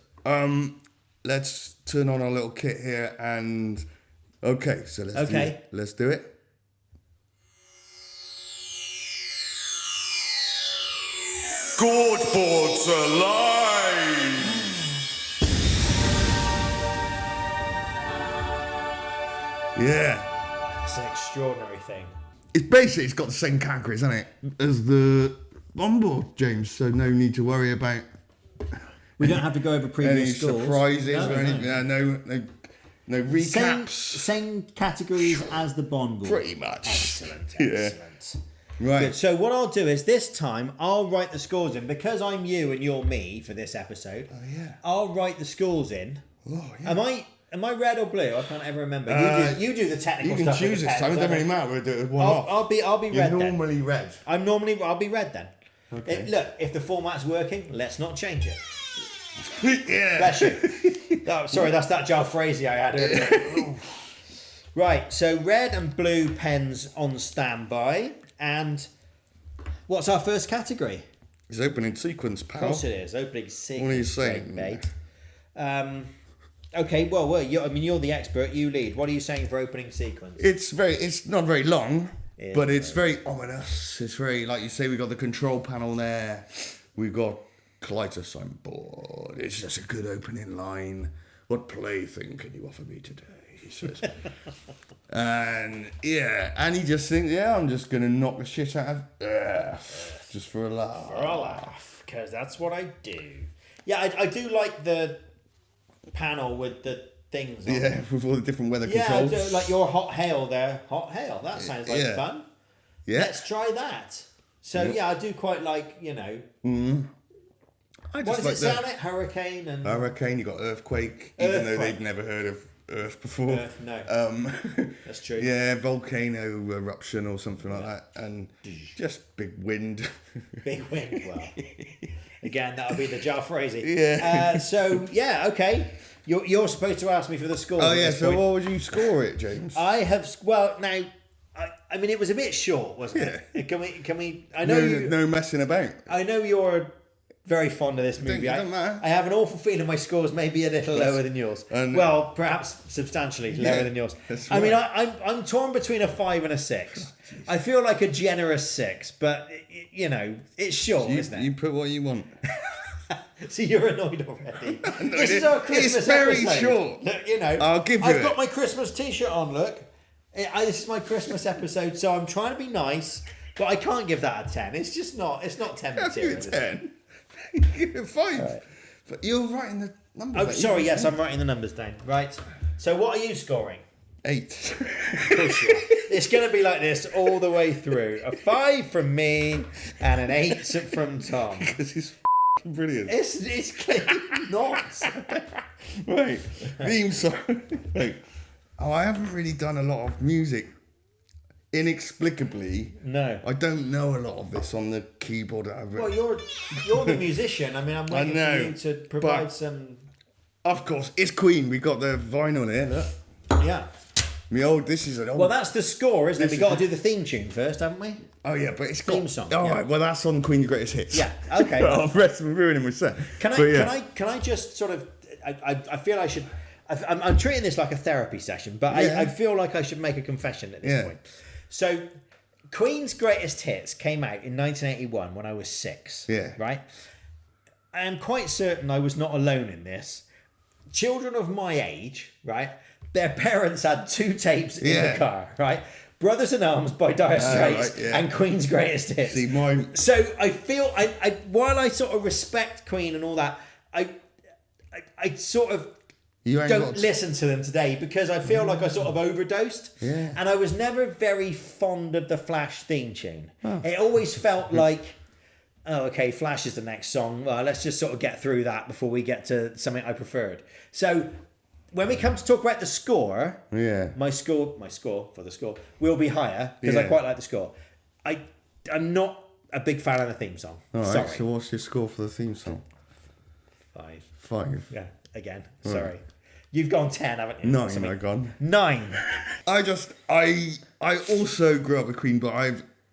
let's turn on our little kit here and okay, so let's do it. Let's do it. Gourd boards alive! Yeah. It's an extraordinary thing. It's got the same categories, hasn't it, as the bomb board, James, so no need to worry about We don't have to go over any previous scores. surprises No, or anything. No recaps. Same categories as the bond board. Pretty much. Excellent, Yeah. excellent. Right. Good. So what I'll do is this time I'll write the scores in because I'm you and you're me for this episode. Oh, yeah. I'll write the scores in. Oh, yeah. Am I red or blue? I can't ever remember. You do the technical You can stuff. with choose the this pens, time. It doesn't don't really I? matter. We'll do it one off. I'll be You're red then. normally red. I'll be red then. Okay. Look, if the format's working, let's not change it. Yeah. Bless you. Oh, sorry, that's that jalfrezi I had earlier. Right, so red and blue pens on standby. And what's our first category? It's opening sequence, pal. Of course it is. Opening sequence. What are you saying? Mate. Okay, well, you're the expert. You lead. What are you saying for opening sequence? It's not very long, It but is it's very ominous. It's very, like you say, we've got the control panel there. We've got Clytus on board. It's just a good opening line. What plaything can you offer me today? He says. And he just thinks, I'm just going to knock the shit out of Earth. Just for a laugh. For a laugh, because that's what I do. Yeah, I do like the panel with the things on. Yeah, with all the different weather Yeah, I controls. do, like your hot hail there. Hot hail. That sounds like Yeah. fun. Yeah. Let's try that. So yeah, I do quite like, I what just does like it sound like? Hurricane and Hurricane, you got earthquake, even though Earthquake. they've never heard of Earth before. Earth, no. That's true. Yeah, volcano eruption or something like that, and just big wind. Big wind. Well, again, that'll be the jalfrezi. Yeah. Okay. You're supposed to ask me for the score. Oh at yeah, this so point. what would you score it, James? I have. Well, now, I mean, it was a bit short, wasn't it? Can we? I know no messing about. I know you're very fond of this movie. It doesn't matter. I have an awful feeling my scores may be a little lower than yours. And- Well, perhaps substantially lower than yours. that's I mean, right. I'm torn between a 5 and a 6. I feel like a generous 6, but it's short, isn't it? You put what you want. So you're annoyed already. This is our Christmas It's very episode. short. Look, I'll give you I've it. got my Christmas T-shirt on. Look, this is my Christmas episode, so I'm trying to be nice, but I can't give that a 10. It's just not. It's not 10 I'll give you material. a is it? 10. Give it a 5. But you're writing the numbers. Oh, like sorry. you- Yes, I'm writing the numbers down. Right. So what are you scoring? 8. It's going to be like this all the way through. A 5 from me and an 8 from Tom. Because he's brilliant. It's clearly not. Right. Theme song. Right. Oh, I haven't really done a lot of music. Inexplicably, No. I don't know a lot of this on the keyboard that I've Well, written. you're the musician. I mean, I'm waiting know, for you to provide but- some. Of course, it's Queen. We got the vinyl here. Look. Yeah. This is an old. Well, that's the score, isn't it? This We is got to do the theme tune first, haven't we? oh yeah, but it's theme got, song, All yeah. right, well that's on Queen's Greatest Hits. Yeah, okay. I'll rest of ruining my set. Can I? But yeah. Can I just sort of? I feel I should. I'm treating this like a therapy session, but Yeah. I feel like I should make a confession at this Yeah. point. So, Queen's Greatest Hits came out in 1981 when I was 6. Yeah. Right. I am quite certain I was not alone in this. Children of my age, right? Their parents had 2 tapes in Yeah. the car, right? Brothers in Arms by Dire Straits right, yeah. and Queen's Greatest Hits. See, mine. So I feel while I sort of respect Queen and all that, I sort of You ain't don't got to- listen to them today because I feel like I sort of overdosed. Yeah. And I was never very fond of the Flash theme tune. It always felt like, oh, okay, Flash is the next song. Well, let's just sort of get through that before we get to something I preferred. So when we come to talk about the score, my score for the score will be higher because I quite like the score. I'm not a big fan of the theme song. All right, Sorry. so what's your score for the theme song? 5. Yeah, again. Sorry. You've gone 10, haven't you? 9, I've gone. 9. I also grew up with Queen, but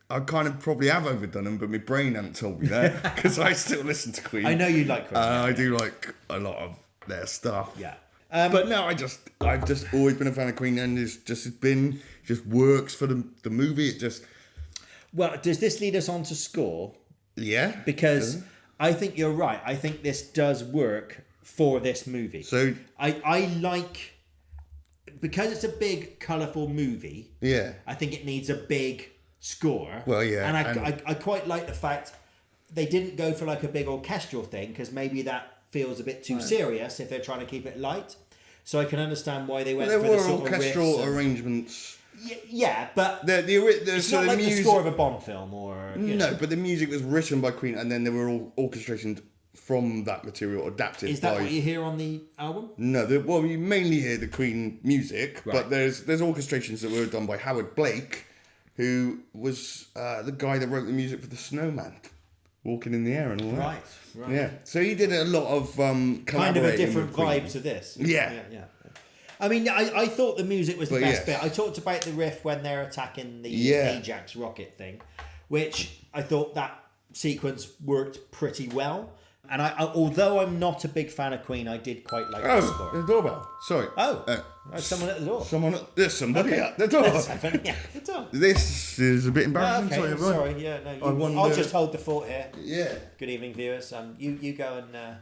I kind of probably have overdone them, but my brain hadn't told me that because I still listen to Queen. I know you like Queen. I do like a lot of their stuff. Yeah. But no, I've just always been a fan of Queen, and it's just works for the movie. It just Well, does this lead us on to score? yeah, Because I think you're right. I think this does work for this movie. So I like, because it's a big, colourful movie. Yeah. I think it needs a big score. Well, yeah, And and- I quite like the fact they didn't go for like a big orchestral thing because maybe that feels a bit too serious if they're trying to keep it light. So I can understand why they went there for were the sort orchestral of riffs and- arrangements. Yeah, but it's So not the like the music. score of a Bond film or... you know. No, but the music was written by Queen, and then there were all orchestrations from that material adapted. Is that by... what you hear on the album? No, well, you mainly hear the Queen music, Right. but there's orchestrations that were done by Howard Blake, who was the guy that wrote the music for The Snowman, Walking in the Air and all that. Right. Yeah, so he did a lot of Kind of a collaborating different with Queen. vibe to this. Yeah. I mean, I thought the music was the But best yes. bit. I talked about the riff when they're attacking the Yeah. Ajax rocket thing, which I thought that sequence worked pretty well. And although I'm not a big fan of Queen, I did quite like the Oh, score. the doorbell. Sorry. There's someone at the door. There's somebody Okay. at the door. There's somebody at the door. This is a bit embarrassing. Okay, Sorry, sorry. Yeah, no. I wonder- I'll just hold the fort here. Yeah. Good evening, viewers. You go and.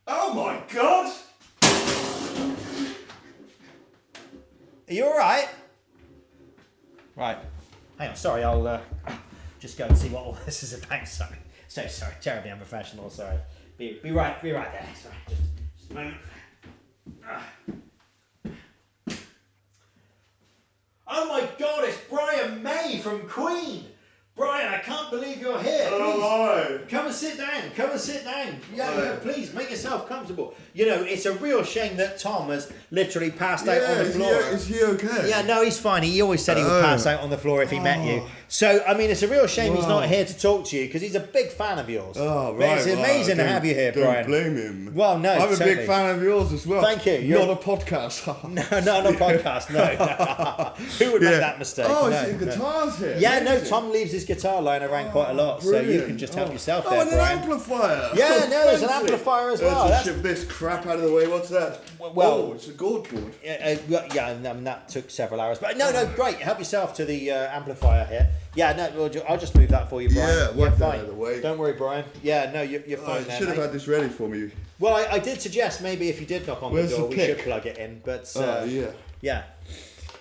Oh my God! Are you all right? Right. Hang on. Sorry, I'll just go and see what all this is about. Sorry. So sorry. Terribly unprofessional. Sorry. Be right there. Sorry. Just a moment. Oh my God! It's Brian May from Queen. Brian, I can't believe you're here. Please, come and sit down. Come and sit down. Yeah, please make yourself comfortable. You know, it's a real shame that Tom has literally passed out on the floor. Is he okay? Yeah, no, he's fine. He always said he would pass out on the floor if he met you. So, I mean, it's a real shame he's not here to talk to you because he's a big fan of yours. Oh, But right. it's amazing to have you here, Brian. Don't blame him. Well, no, I'm a totally. big fan of yours as well. Thank you. Not a podcast. No, not a podcast, no. Who would make that mistake? Oh, no, I see guitars here. Yeah, no, Amazing. Tom leaves his guitar lying around quite a lot, so you Brilliant. can just help yourself Oh, there, and an Brian. amplifier. Yeah, no, there's an Fancy. amplifier as well. Let's That's- ship this crap out of the way. What's that? Well- it's a gourd board. Yeah, and that took several hours. But no, great. Help yourself to the amplifier here. Yeah, no, I'll just move that for you, Brian. Yeah, whack that fine. out of the way. Don't worry, Brian. Yeah, no, you're Oh, fine I there, should have mate. had this ready for me. Well, I did suggest maybe if you did knock on Where's the door, the we should pick? plug it in. But Yeah. yeah.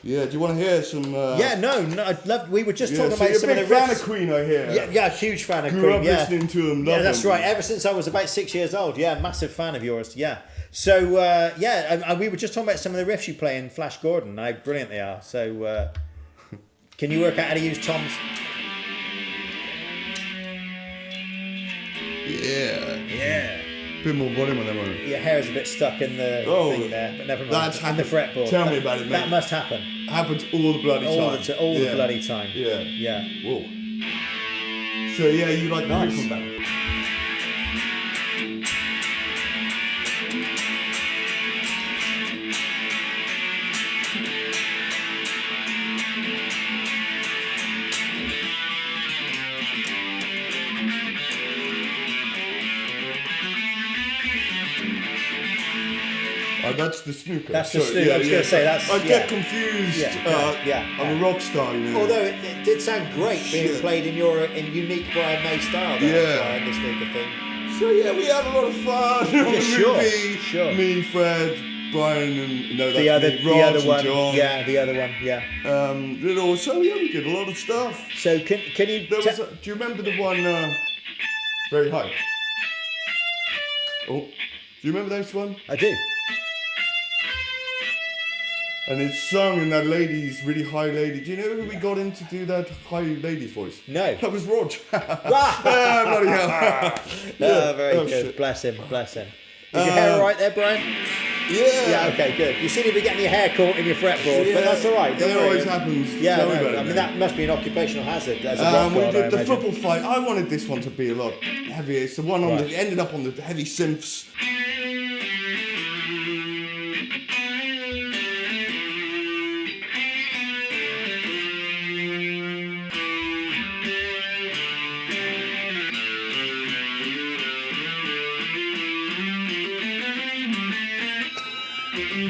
Yeah, do you want to hear some... Yeah, no, I'd love. We were just yeah, talking so about you're some a of big the fan riffs. of Queen, I hear. Yeah, huge fan of Grew Queen. up Yeah, listening to them, yeah, love that's them. right. Ever since I was about 6 years old. Yeah, massive fan of yours. Yeah. So and we were just talking about some of the riffs you play in Flash Gordon. How brilliant they are. So can you work out how to use Tom's? Yeah. Yeah. Bit more volume on that one. Your hair's a bit stuck in the thing there, but never mind. That's in the happened. fretboard. Tell me about it, mate. That must happen. Happens all the bloody All time. the bloody time. Yeah. Yeah. Whoa. So yeah, you like the Nice. riff on that? Oh, that's the snooker. That's the Sorry, snooker. I was gonna say, that's- I yeah. get confused. Yeah. I'm a rock star, you know. Although it did sound great being Shit. played in your unique Brian May style, there, Yeah. Brian, the snooker thing. So yeah, we had a lot of fun on the sure, movie. sure. Me, Fred, Brian, and no, that's The other me, Rog and one, John. yeah, the other one, yeah. Did all. So yeah, we did a lot of stuff. So can you? There was. Do you remember the one? Very high. Oh, do you remember this one? I do. And it's sung in that lady's really high lady. Do you know who we got in to do that high lady's voice? No. That was Rog. Ah, Bloody hell. oh, very good. Shit. Bless him. Bless him. Is your hair all right there, Brian? Yeah. Yeah, okay, good. You seem to be getting your hair caught in your fretboard, but that's all right. Don't It worry. always happens. Yeah, Tell me no, about it, I mean, mate. that must be an occupational hazard as a rock We god, I did the imagine. football fight. I wanted this one to be a lot heavier. It's the one on Right. the ended up on the heavy synths.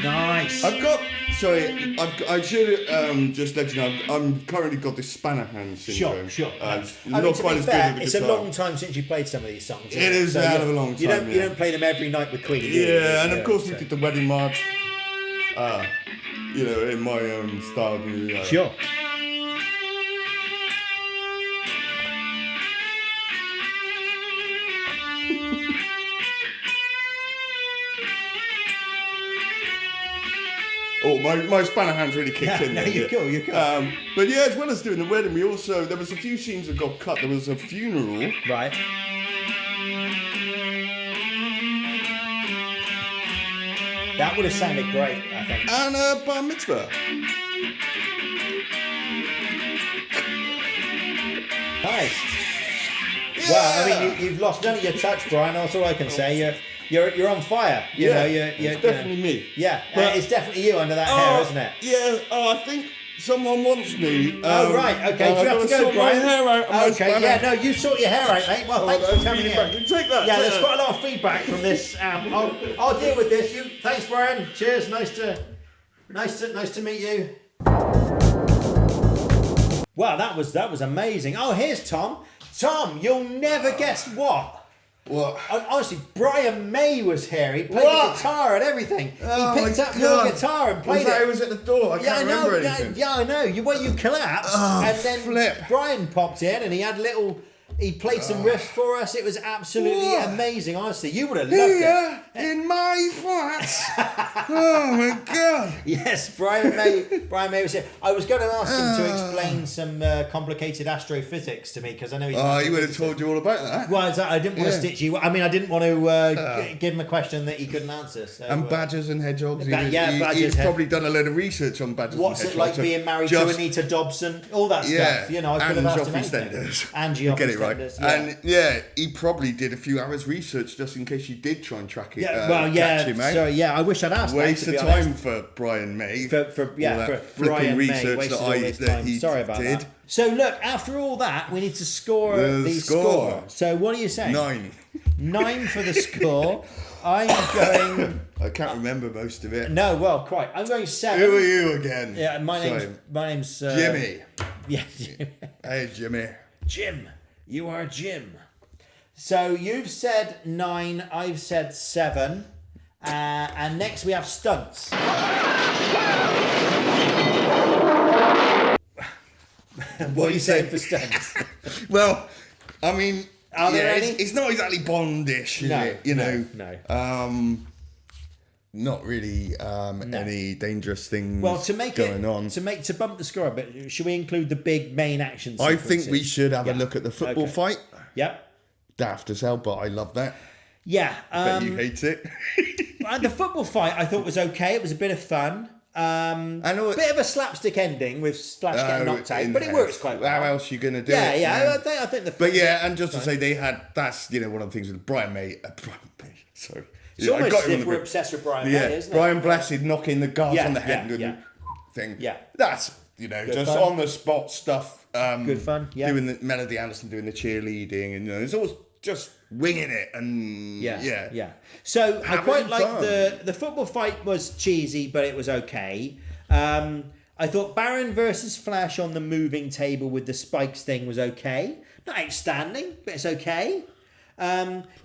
Nice. I should just let you know, I'm currently got this spanner hand syndrome. Sure. It's I not mean, to quite be as fair, good as it's the a guitar. long time since you played some of these songs. Isn't It is a hell of a long You time, don't yeah. play them every night with Queen. do you? Yeah, and of course we so- did the wedding march. In my own style. Sure. Oh, my spanner hands really kicked in No, there. you're cool, you're cool. But yeah, as well as doing the wedding, there was a few scenes that got cut. There was a funeral. Right. That would have sounded great, I think. And a bar mitzvah. Nice. Well, I mean, you've lost none of your touch, Brian. That's all I can say. You're on fire. You know, you're it's definitely me. Yeah, But- it's definitely you under that hair, isn't it? Yeah, I think someone wants me. Oh right, okay. Do you have to go, sort Brian? my hair out and my Okay, spanner. yeah, no, you sort your hair out, mate. Well, thanks for that's coming feedback. in. Take that, Yeah, take there's that. quite a lot of feedback from this. I'll deal with this. Thanks, Brian. Cheers. Nice to meet you. Wow, that was amazing. Oh, here's Tom. Tom, you'll never guess what. What? Honestly, Brian May was here. He played What? the guitar and everything. Oh, he picked my up your God. guitar and Was played that it. who was at the door? I Yeah, can't I know. remember Yeah, anything. yeah, I know. You collapsed, Oh, and then flip. Brian popped in, and he had he played some riffs for us. It was absolutely What? amazing. Honestly, you would have loved Here it. in my flat. Oh my God. Yes, Brian May. Brian May was here. I was going to ask him to explain some complicated astrophysics to me because I know he's. Oh, an he would have astrophysicist. told you all about that. Well, I didn't want to Yeah. stitch you. I mean, I didn't want to give him a question that he couldn't answer. So, And badgers and hedgehogs. badgers, He's probably done a load of research on badgers what's and it hedgehogs. like being married to Just- Anita Dobson? All that Yeah, stuff. You know, I could and have asked him Geoffrey anything. Stenders. And You Geoffrey get it right. Stenders, yeah. And yeah, he probably did a few hours research just in case you did try and track it. Yeah, well, yeah. catch him out. So yeah, I wish I'd asked. Waste that, to of be honest. time for Brian May. For all that flipping Brian May research wasted that all his time. he Sorry about did. that. So look, after all that, we need to score The the score. score. So what are you saying? 9. 9 for the score. I'm going. I can't remember most of it. No, well, quite. I'm going 7. Who are you again? Yeah, my Sorry. name's Jimmy. Yeah, Jimmy. Hey, Jimmy. Jim. You are Jim. So you've said 9. I've said 7. And next we have stunts. What are you saying for stunts? Well, I mean, Are there any? It's not exactly Bondish, is No, it? You know, no. Not really any dangerous things Well, to make going it on. to bump the score a bit, should we include the big main action I sequences? think we should have a Yeah. look at the football Okay. fight. Yep. Daft as hell, but I love that. Yeah. Bet you hate it. The football fight I thought was okay. It was a bit of fun. Bit of a slapstick ending with Splash getting knocked out, but it works quite well. How else you gonna do Yeah, it? yeah. I think the. But yeah, and just to say, they had that's one of the things with Brian May. Sorry, It's I almost got as him on if the we're bit. obsessed with Brian Yeah, May, isn't Brian it? Blessed knocking the guards Yeah, on the head yeah, and yeah. thing. Yeah. That's Good just fun. on the spot stuff. Good fun, yeah. Doing the Melody Anderson doing the cheerleading, and it's always just winging it, and Yeah. So I Having quite like fun. the football fight was cheesy, but it was okay. I thought Baron versus Flash on the moving table with the spikes thing was okay. Not outstanding, but it's okay.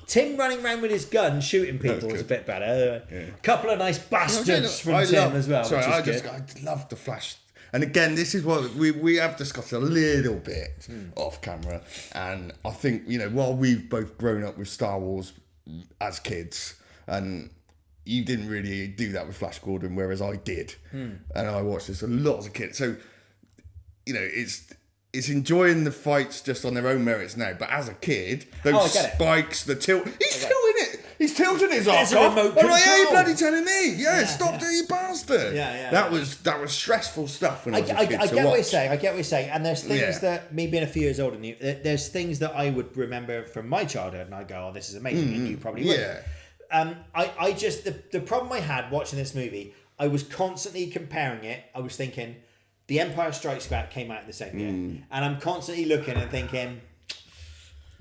Tim running around with his gun shooting people was a bit better. A couple of nice bastards from Tim as well. Sorry, which is good. I love the Flash. And again, this is what we have discussed a little bit off camera. And I think, while we've both grown up with Star Wars, as kids, and you didn't really do that with Flash Gordon, whereas I did, and I watched this a lot as a kid. So, you know, it's enjoying the fights just on their own merits now. But as a kid, those spikes, the tilt, he's tilting it. He's tilting his arse off. I'm like, hey, you bloody telling me? Yeah, stop doing, you bastard. That was stressful stuff when I was a kid. I get what you're saying. I get what you're saying. And there's things that, me being a few years older than you, there's things that I would remember from my childhood, and I go, oh, this is amazing, and you probably wouldn't. I just, the problem I had watching this movie, I was constantly comparing it. I was thinking, The Empire Strikes Back came out in the same year, and I'm constantly looking and thinking,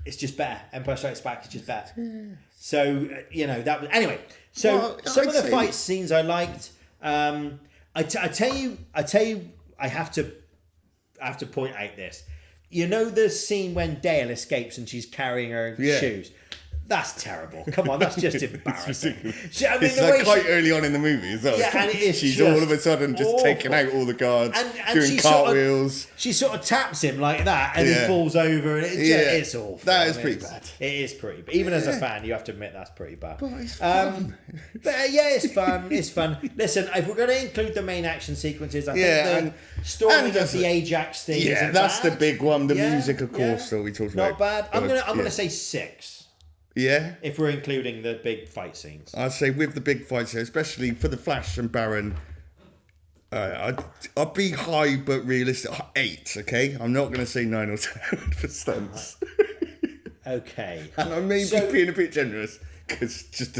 it's just better. Empire Strikes Back is just better. So, you know, that was... Anyway, so some of the fight scenes I liked. I tell you, I have to point out this. You know the scene when Dale escapes and she's carrying her shoes? That's terrible. Come on, that's just embarrassing. It's like quite early on in the movie as well. Yeah, and it is she's all of a sudden just taking out all the guards, and doing cartwheels. She sort of taps him like that, and he falls over, and it's awful. That is pretty bad. It is pretty bad. Even as a fan, you have to admit that's pretty bad. But it's fun. It's fun. It's fun. Listen, if we're going to include the main action sequences, I think the storming of the Ajax thing isn't that's bad. the big one. The music, of course, that we talked about. Not bad. I'm gonna say 6. Yeah. If we're including the big fight scenes. I'd say with the big fights, especially for the Flash and Baron, I'd be high but realistic. 8, okay? I'm not going to say 9 or 10 for stunts. Okay. And I may be being a bit generous, because just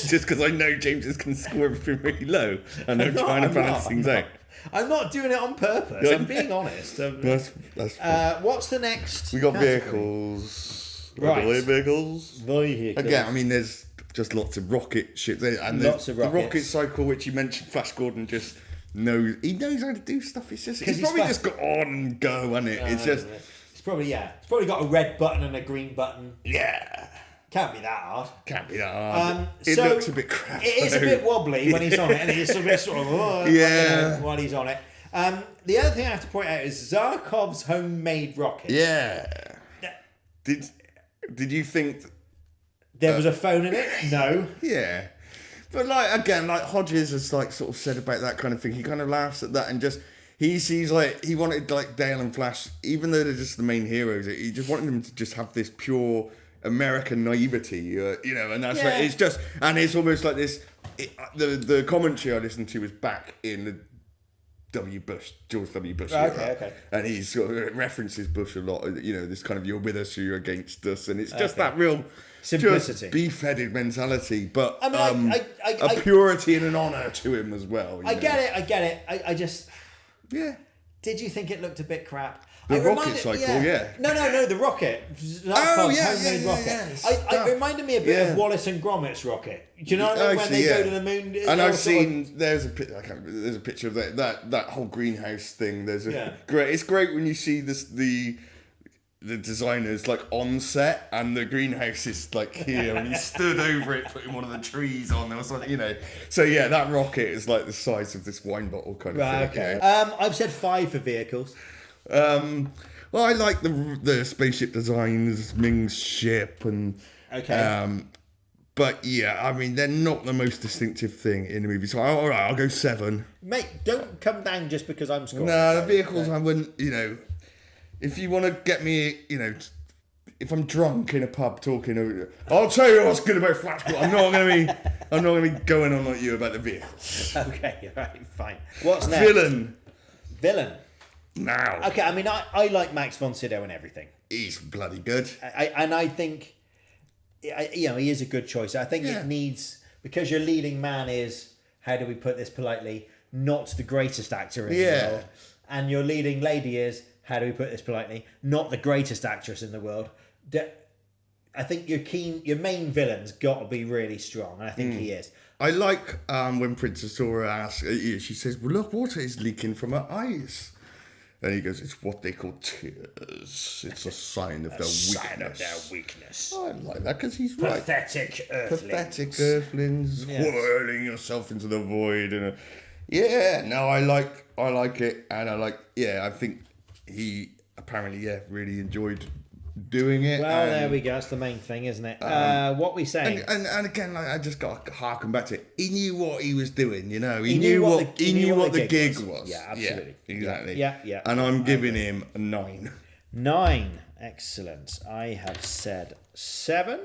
because I know James is going to score everything really low, and I'm trying to balance things out. I'm not doing it on purpose. I'm being honest. That's what's the next? We got category? Vehicles. Right. Vehicles. Again, I mean, there's just lots of rocket ships. And lots of rockets. The rocket cycle, which you mentioned, Flash Gordon just knows. He knows how to do stuff. It's just he's probably just got on and go, hasn't it? It's just. It's probably got a red button and a green button. Yeah. Can't be that hard. It looks a bit crap. It is a bit wobbly when he's on it, and he's sort of while he's on it. The other thing I have to point out is Zarkov's homemade rocket. Yeah. Did you think there was a phone in it? No. Yeah. But like Hodges has sort of said about that kind of thing. He kind of laughs at that and just he sees he wanted Dale and Flash, even though they're just the main heroes, he just wanted them to just have this pure American naivety, and that's right. It's just, and it's almost like this. The commentary I listened to was back in the George W. Bush era. Okay. And he sort of references Bush a lot, this kind of you're with us or you're against us, and it's just that real simplicity, beef-headed mentality, but a purity and an honour to him as well. I get it. I just... Yeah. Did you think it looked a bit crap? The rocket cycle, No, the rocket. Homemade rocket. It reminded me a bit of Wallace and Gromit's rocket. Do you know what I mean? When they go to the moon. And I've seen there's a picture of that whole greenhouse thing. It's great when you see the designers on set and the greenhouse is here and he stood over it putting one of the trees on or something, So yeah, that rocket is the size of this wine bottle kind of thing. Okay. I've said 5 for vehicles. Well, I like the spaceship designs, Ming's ship, and but yeah, I mean they're not the most distinctive thing in the movie. So all right, I'll go 7. Mate, don't come down just because I'm scoring. No, the vehicles I wouldn't. If you want to get me, if I'm drunk in a pub talking, I'll tell you what's good about Flash Gordon. I'm not gonna be going on like you about the vehicles. Okay, right, fine. What's next? Villain. Now. Okay, I mean, I like Max von Sydow and everything. He's bloody good. I think, he is a good choice. I think it needs, because your leading man is, how do we put this politely, not the greatest actor in the world. And your leading lady is, how do we put this politely, not the greatest actress in the world. I think your main villain's got to be really strong, and I think he is. I like when Princess Zora asks, she says, well, look, water is leaking from her eyes. And he goes, it's what they call tears. It's a sign of their weakness. I like that because he's right. Pathetic earthlings. Pathetic earthlings. Whirling yourself into the void. And I like it. And I think he apparently, really enjoyed doing it. Well, and, there we go. That's the main thing, isn't it? What we saying? And again, like, I just got to harken back to it. He knew what he was doing, you know. He knew knew what the gig was. Yeah, absolutely. Yeah, exactly. Yeah. And I'm giving him a 9. 9. Excellent. I have said 7.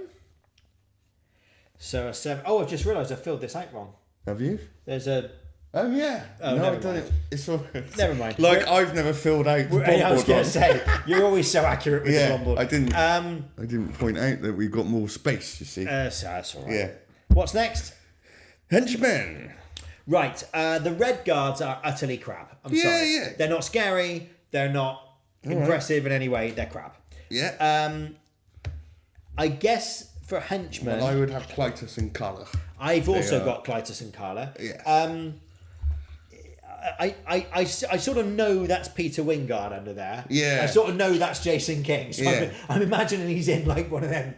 So a 7. Oh, I've just realised I filled this out wrong. Have you? There's a... Oh, yeah. Oh, no, never I don't. mind. It's all, Never mind. Like, I've never filled out the I was board going one. to say, you're always so accurate with the Yeah, board. I didn't point out that we've got more space, you see. So that's all right. Yeah. What's next? Henchmen. Right. The Red Guards are utterly crap. I'm sorry. Yeah. They're not scary. They're not impressive in any way. They're crap. Yeah. I guess for henchmen... Well, I would have Clytus and Carla. I've also got Clytus and Carla. Yes. I sort of know that's Peter Wingard under there. Yeah. I sort of know that's Jason King. So Yeah. I'm imagining he's in like one of them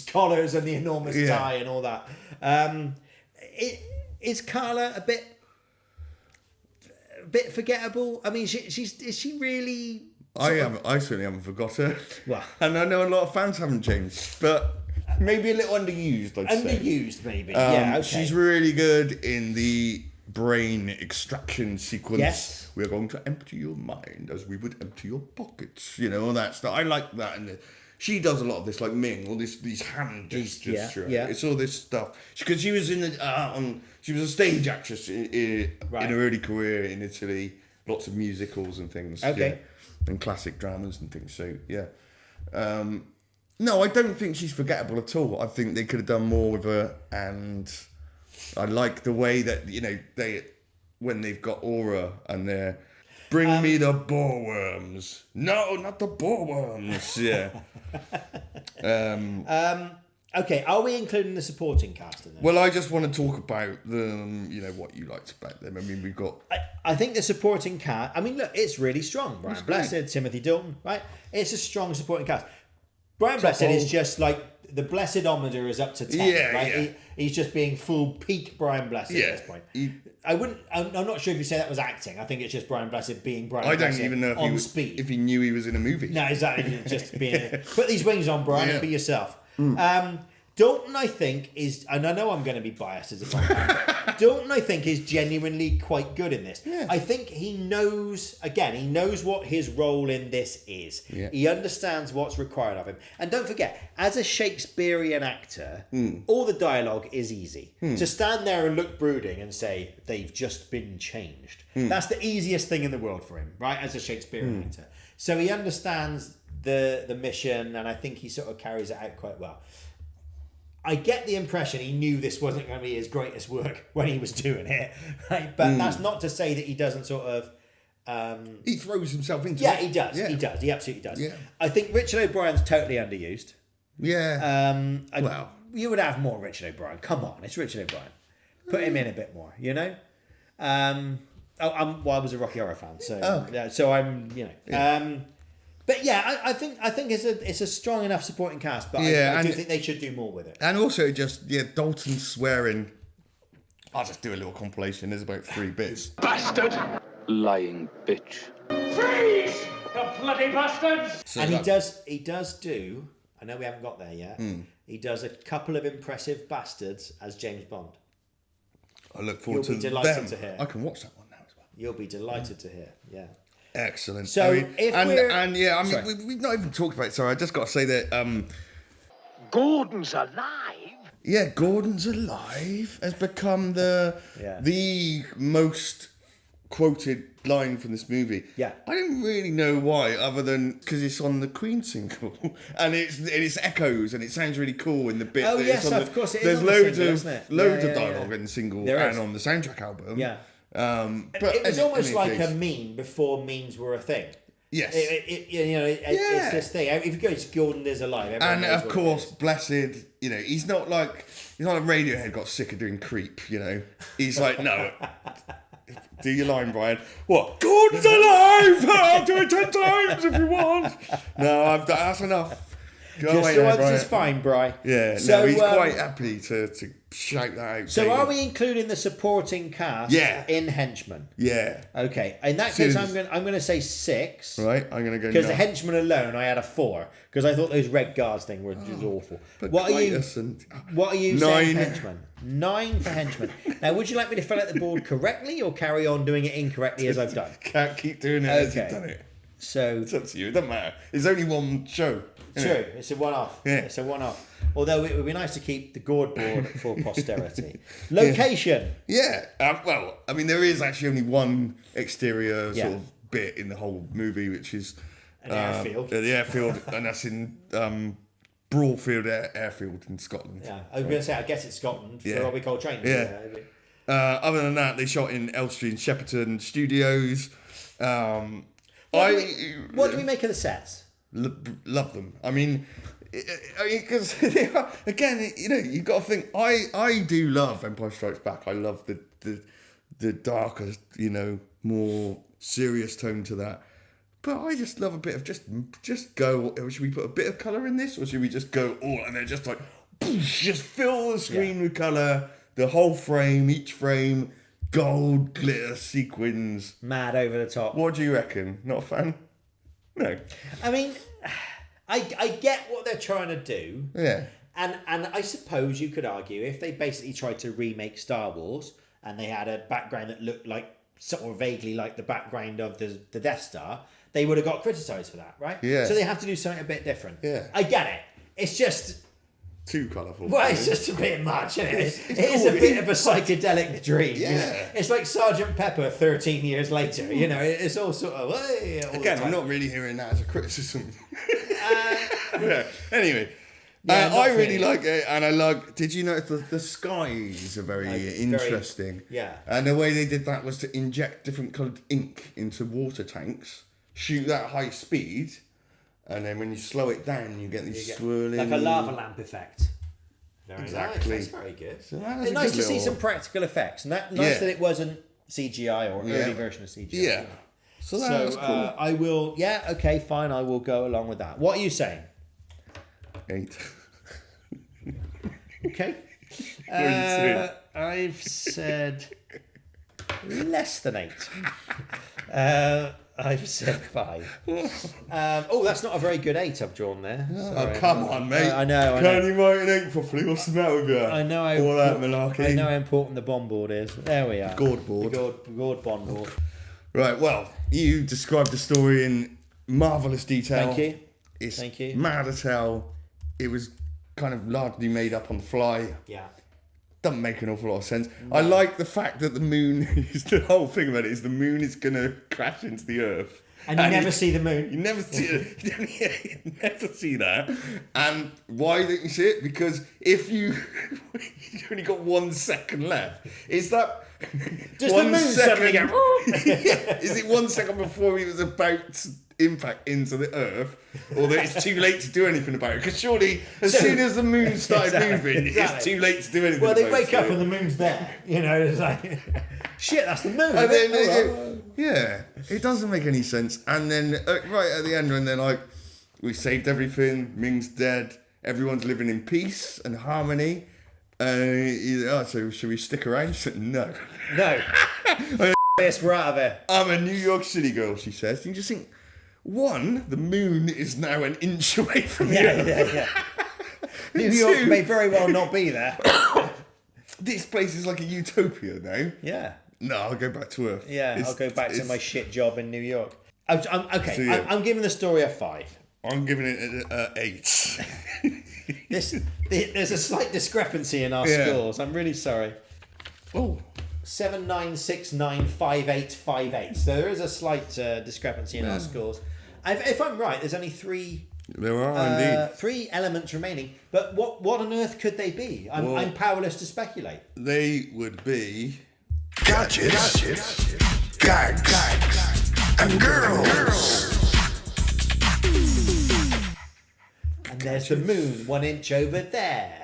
collars and the enormous tie and all that. Is Carla a bit forgettable? I mean, is she really? I certainly haven't forgot her. Well. And I know a lot of fans haven't, James, but maybe a little underused, I'd say. Underused, maybe. Yeah, okay. She's really good in the brain extraction sequence. Yes. We're going to empty your mind as we would empty your pockets. You know, all that stuff. I like that. And she does a lot of this, like Ming, all these hand gestures. Yeah. It's all this stuff. Because she was in the, she was a stage actress in her early career in Italy. Lots of musicals and things. Okay. Yeah, and classic dramas and things. So, yeah. No, I don't think she's forgettable at all. I think they could have done more with her, and I like the way that, you know, when they've got Aura and they're bring me the boreworms. No, not the boreworms. Yeah. Okay, are we including the supporting cast in there? Well, I just want to talk about them, you know, what you liked about them. I mean, we've got... I think the supporting cast, I mean, look, it's really strong. Brian Blessed, Timothy Dalton, right? It's a strong supporting cast. Brian Blessed is just like, the Blessedometer is up to 10, right? Yeah. He's just being full peak Brian Blessed at this point. I'm not sure if you say that was acting. I think it's just Brian Blessed being Brian Blessed. I don't even know if he knew he was in a movie. No, exactly. Just being... Put these wings on, Brian, and be yourself. Mm. Dalton, I think, is... And I know I'm going to be biased as a fan. Dalton, I think, is genuinely quite good in this. Yeah. I think he knows what his role in this is. Yeah. He understands what's required of him. And don't forget, as a Shakespearean actor, all the dialogue is easy. To stand there and look brooding and say, they've just been changed. That's the easiest thing in the world for him, right, as a Shakespearean actor. So he understands the mission, and I think he sort of carries it out quite well. I get the impression he knew this wasn't going to be his greatest work when he was doing it, right? But that's not to say that he doesn't sort of... he throws himself into it. Yeah, he does. Yeah. He does. He absolutely does. Yeah. I think Richard O'Brien's totally underused. Yeah. Well, you would have more Richard O'Brien. Come on, it's Richard O'Brien. Put him in a bit more, you know? I was a Rocky Horror fan, so so I'm, you know. Yeah. But yeah, I think it's a strong enough supporting cast, but I do think they should do more with it. And also Dalton swearing. I'll just do a little compilation. There's about 3 bits. Bastard! Lying bitch. Freeze! The bloody bastards! So And he does do, I know we haven't got there yet, he does a couple of impressive bastards as James Bond. I look forward You'll be to delighted them. to hear. I can watch that one now as well. You'll be delighted to hear, yeah. Excellent. So, we've not even talked about it. Sorry, I just got to say that Gordon's alive? Yeah, Gordon's alive has become the most quoted line from this movie. Yeah. I didn't really know why, other than because it's on the Queen single and it's echoes and it sounds really cool in the bit. Oh, that yes, it's on of course it is There's on the loads single, of isn't it? loads Yeah, of dialogue in the single There and is. on the soundtrack album. Yeah. But it was almost like a a meme before memes were a thing. Yes. It's this thing. If you go to Gordon is alive, everyone And knows of what course, it is. Blessed, you know, he's not like Radiohead got sick of doing Creep, you know. He's like, no, do your line, Brian. What? Gordon's alive! I'll do it 10 times if you want. No, that's enough. Go Just away the there, once is Brian. fine, Bri. Yeah, So, no, he's quite happy to shout that out. So daily. are we including the supporting cast Yeah. in Henchmen? Yeah. Okay. In that Soon case, as- I'm going to say 6. Right, I'm going to go Because the 9. henchmen alone, I had a 4 because I thought those red guards thing were just awful. But What are you? Clytus and- What are you saying, 9. henchmen? 9 for henchmen. Now, would you like me to fill out the board correctly or carry on doing it incorrectly as I've done? Can't keep doing it as Okay. you've done it. So It's up to you. It doesn't matter. It's only one show. isn't true, it? it's a one-off. Yeah. It's a one-off. Although it would be nice to keep the gourd board for posterity. Location. Yeah. Well, I mean, there is actually only one exterior Yeah. sort of bit in the whole movie, which is An airfield. The airfield, and that's in Broadfield Airfield in Scotland. Yeah, I was going to say, I guess it's Scotland for Yeah. Robbie Coltrane. Yeah. Other than that, they shot in Elstree and Shepperton Studios. What do we make of the sets? Love them. I mean, because again, you know, you've got to think. I do love Empire Strikes Back. I love the darker, you know, more serious tone to that. But I just love a bit of just go. Should we put a bit of colour in this, or should we just go all and then just like just fill the screen with colour, the whole frame, each frame, gold, glitter, sequins. Mad over the top. What do you reckon? Not a fan? No. I mean, I get what they're trying to do. Yeah. And I suppose you could argue if they basically tried to remake Star Wars and they had a background that looked like sort of vaguely like the background of the Death Star, they would have got criticised for that, right? Yeah. So they have to do something a bit different. Yeah. I get it. It's just, Too colourful. well, it's just a bit much, isn't it? It's It is a cool. bit of a psychedelic dream. you know? Yeah. It's like Sergeant Pepper 13 years later, you know, it's all sort of, hey, all the Again, I'm time. not really hearing that as a criticism. Yeah. Anyway, Yeah, not I for really me. like it, and I like. Did you notice the skies are very interesting? yeah. And the way they did that was to inject different coloured ink into water tanks, shoot that at high speed, and then when you slow it down, you get these swirling. Like a lava lamp effect. Very Exactly. nice. That's very good. So that is It's a nice good to see little- some practical effects, and nice Yeah. that it wasn't CGI or Yeah. early version of CGI. Yeah. So that was cool. I will. Yeah. Okay. Fine. I will go along with that. What are you saying? 8. Okay. are you saying? I've said less than 8. I've said 5. That's not a very good 8 I've drawn there. Oh, Sorry. come on, mate. I know. Can you write an 8 properly? What's the matter with you? I know how All that malarkey. I know how important the bomb board is. There we are. Gourd board. The gourd bomb board. Right, well, you described the story in marvellous detail. Thank you. It's Thank you. mad as hell. It was kind of largely made up on the fly. Yeah. Doesn't make an awful lot of sense. I like the fact that the moon is the whole thing about it is the moon is gonna crash into the earth. And you never see the moon. You never see it. You never see that. And why don't you see it? Because if you you've only got 1 second left, is that Does the moon suddenly go? Yeah. Is it 1 second before he was about to impact into the earth, or that it's too late to do anything about it? Because surely, as soon as the moon started moving, it's exactly. too late to do anything. Well, they about wake it. up and the moon's there. You know, it's like, shit, that's the moon. And then, All right. yeah, it doesn't make any sense. And then, right at the end, when they're like, we saved everything, Ming's dead, everyone's living in peace and harmony. So should we stick around? She said, no. No. Yes, we're out of here. I'm a New York City girl, she says. And you just think, one, the moon is now an inch away from you. Yeah. New York may very well not be there. This place is like a utopia now. Yeah. No, I'll go back to Earth. Yeah, I'll go back to my shit job in New York. Okay, So, yeah. I'm giving the story a 5. I'm giving it an 8. There's a slight discrepancy in our Yeah. scores. I'm really sorry. Oh. 7, 9, 6, 9, 5, 8, 5, 8. So there is a slight discrepancy in our scores. If I'm right, there's only 3 There are indeed. 3 elements remaining. But what on earth could they be? I'm powerless to speculate. They would be. Gadgets, gags, and girls. And there's the moon 1 inch over there.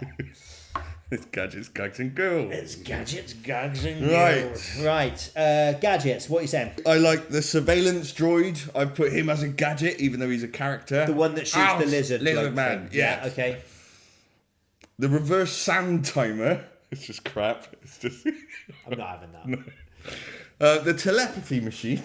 It's gadgets, gags, and girls. It's gadgets, gags, and Right. girls. Right. Gadgets. What are you saying? I like the surveillance droid. I've put him as a gadget, even though he's a character. The one that shoots the lizard. Lizard man. thing. Yeah. Okay. The reverse sound timer. It's just crap. It's just. I'm not having that. The telepathy machine.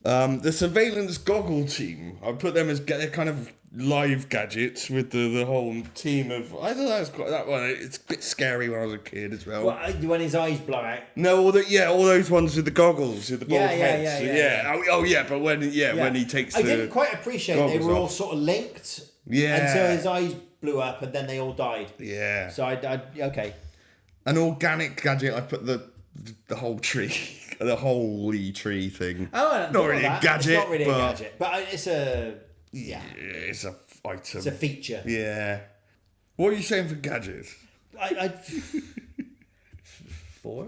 The surveillance goggle team. I put them as they're kind of live gadgets with the whole team of. I don't know. It's quite that one. It's a bit scary when I was a kid as well. Well, when his eyes blow out. No, all those ones with the goggles, with the bald heads. Yeah. But when he takes. I didn't quite appreciate they goggles were all off. sort of linked. Yeah. Until his eyes blew up and then they all died. Yeah. So I okay. An organic gadget. I put the whole tree, the holy tree thing. Oh, I not really a gadget. It's not really but a gadget, but it's a it's a item. It's a feature. Yeah. What are you saying for gadgets? I 4.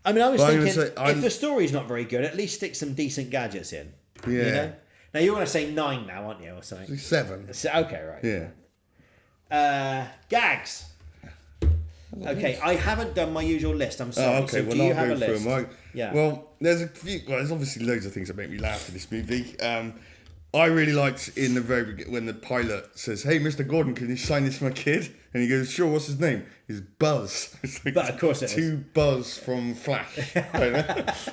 I mean, I was Well, I'm thinking gonna say, if the story's not very good, at least stick some decent gadgets in. Yeah. You know? Now you're going to say 9 now, aren't you, or something? 7. So, okay, right. Yeah. Gags. Okay, I haven't done my usual list. I'm sorry. Oh, okay. So Well, do you I'll have go a list? through them. Yeah. Well, there's obviously loads of things that make me laugh in this movie. I really liked in the very beginning when the pilot says, "Hey, Mr. Gordon, can you sign this for my kid?" And he goes, "Sure. What's his name?" He's Buzz. It's like But of course it is. 2 Buzz from Flash.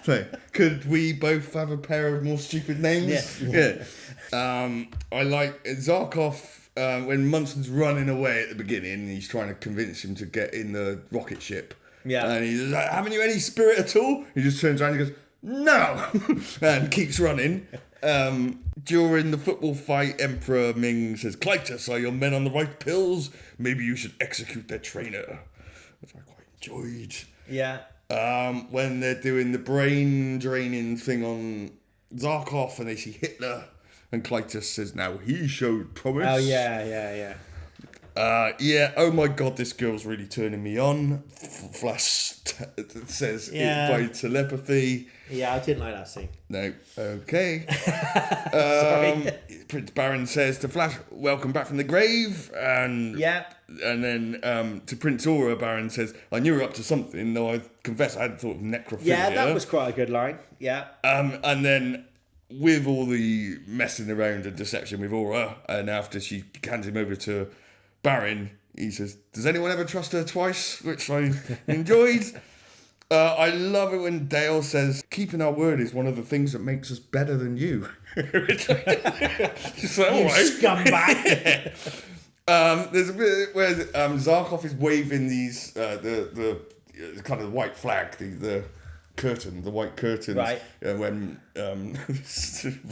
So, could we both have a pair of more stupid names? Yeah. I like Zarkov. When Munson's running away at the beginning, he's trying to convince him to get in the rocket ship. Yeah. And he's like, "Haven't you any spirit at all?" He just turns around and goes, "No," and keeps running. During the football fight, Emperor Ming says, "Clytus, are your men on the right pills? Maybe you should execute their trainer," which I quite enjoyed. Yeah. When they're doing the brain draining thing on Zarkov and they see Hitler, and Clytus says, "Now he showed promise." Oh, yeah. Oh my god, this girl's really turning me on. Flash says it by telepathy. Yeah, I didn't like that scene. No, okay. Prince Baron says to Flash, "Welcome back from the grave." And then to Prince Aura, Baron says, "I knew you were up to something, though I confess I hadn't thought of necrophilia." Yeah, that was quite a good line. Yeah. And then with all the messing around and deception with Aura, and after she hands him over to Baron, he says, "Does anyone ever trust her twice?" Which I enjoyed. I love it when Dale says, "Keeping our word is one of the things that makes us better than you." So, You scumbag. there's a bit where Zarkov is waving these the kind of white flag, the curtain, the white curtains, right? When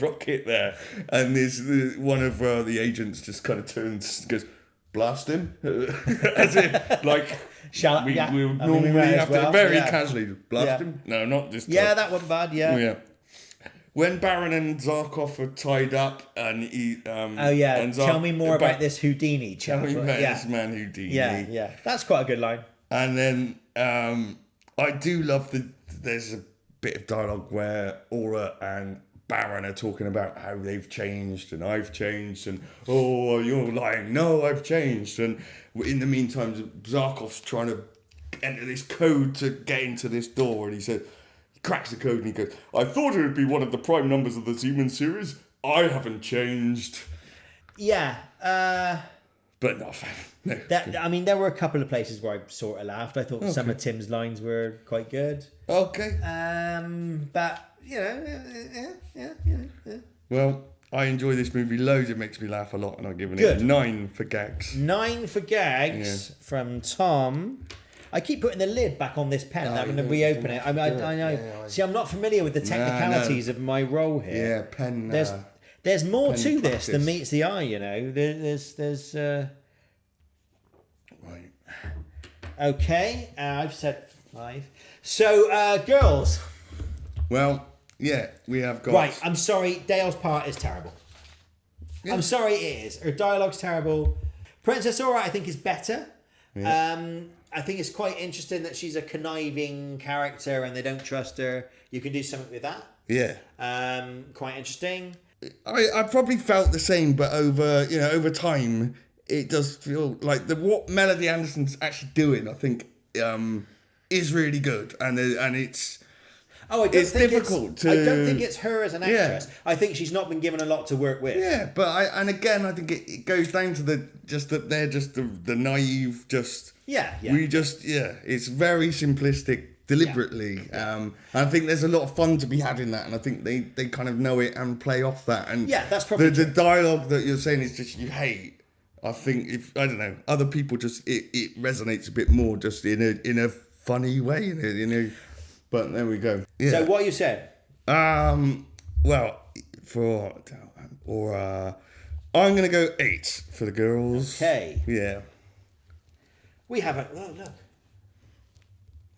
Rocket there, and there's one of the agents just kind of turns and goes, "Blast him," as if like. We normally have to very casually blast him. No, not this time. Yeah, that wasn't bad. Yeah. When Baron and Zarkov are tied up, and he. And tell me more about this Houdini chap. Tell me about this man Houdini. Yeah. That's quite a good line. And then I do love there's a bit of dialogue where Aura and Baron are talking about how they've changed and I've changed and, "Oh, you're lying. No, I've changed." And in the meantime, Zarkov's trying to enter this code to get into this door, and he cracks the code and he goes, "I thought it would be one of the prime numbers of the Zeman series. I haven't changed." Yeah. But no. I mean, there were a couple of places where I sort of laughed. I thought some of Tim's lines were quite good. Okay. But yeah. Well, I enjoy this movie loads. It makes me laugh a lot, and I'm giving Good. it 9 for gags. 9 for gags from Tom. I keep putting the lid back on this pen and having to reopen it. I know. Yeah, See, I'm not familiar with the technicalities of my role here. Yeah, pen. There's more pen to practice. this than meets the eye. You know, there's. Right. Okay, I've said 5. So, girls. Well, yeah, we have got. Right, I'm sorry. Dale's part is terrible. Yeah. I'm sorry, it is. Her dialogue's terrible. Princess Aura, I think, is better. Yeah. I think it's quite interesting that she's a conniving character and they don't trust her. You can do something with that. Yeah. Quite interesting. I probably felt the same, but over time, it does feel like what Melody Anderson's actually doing, I think, is really good, and it's. Oh, It's difficult I to- don't think it's her as an Yeah. actress. I think she's not been given a lot to work with. Yeah, but I think it goes down to that they're just the naive, just it's very simplistic deliberately. I think there's a lot of fun to be had in that, and I think they kind of know it and play off that. And Yeah, that's probably the true. dialogue that you're saying is just you hate. I think if I don't know, other people just it resonates a bit more just in a funny way, But there we go. Yeah. So what you said? Well, I'm gonna go 8 for the girls. Okay. Yeah. We have look.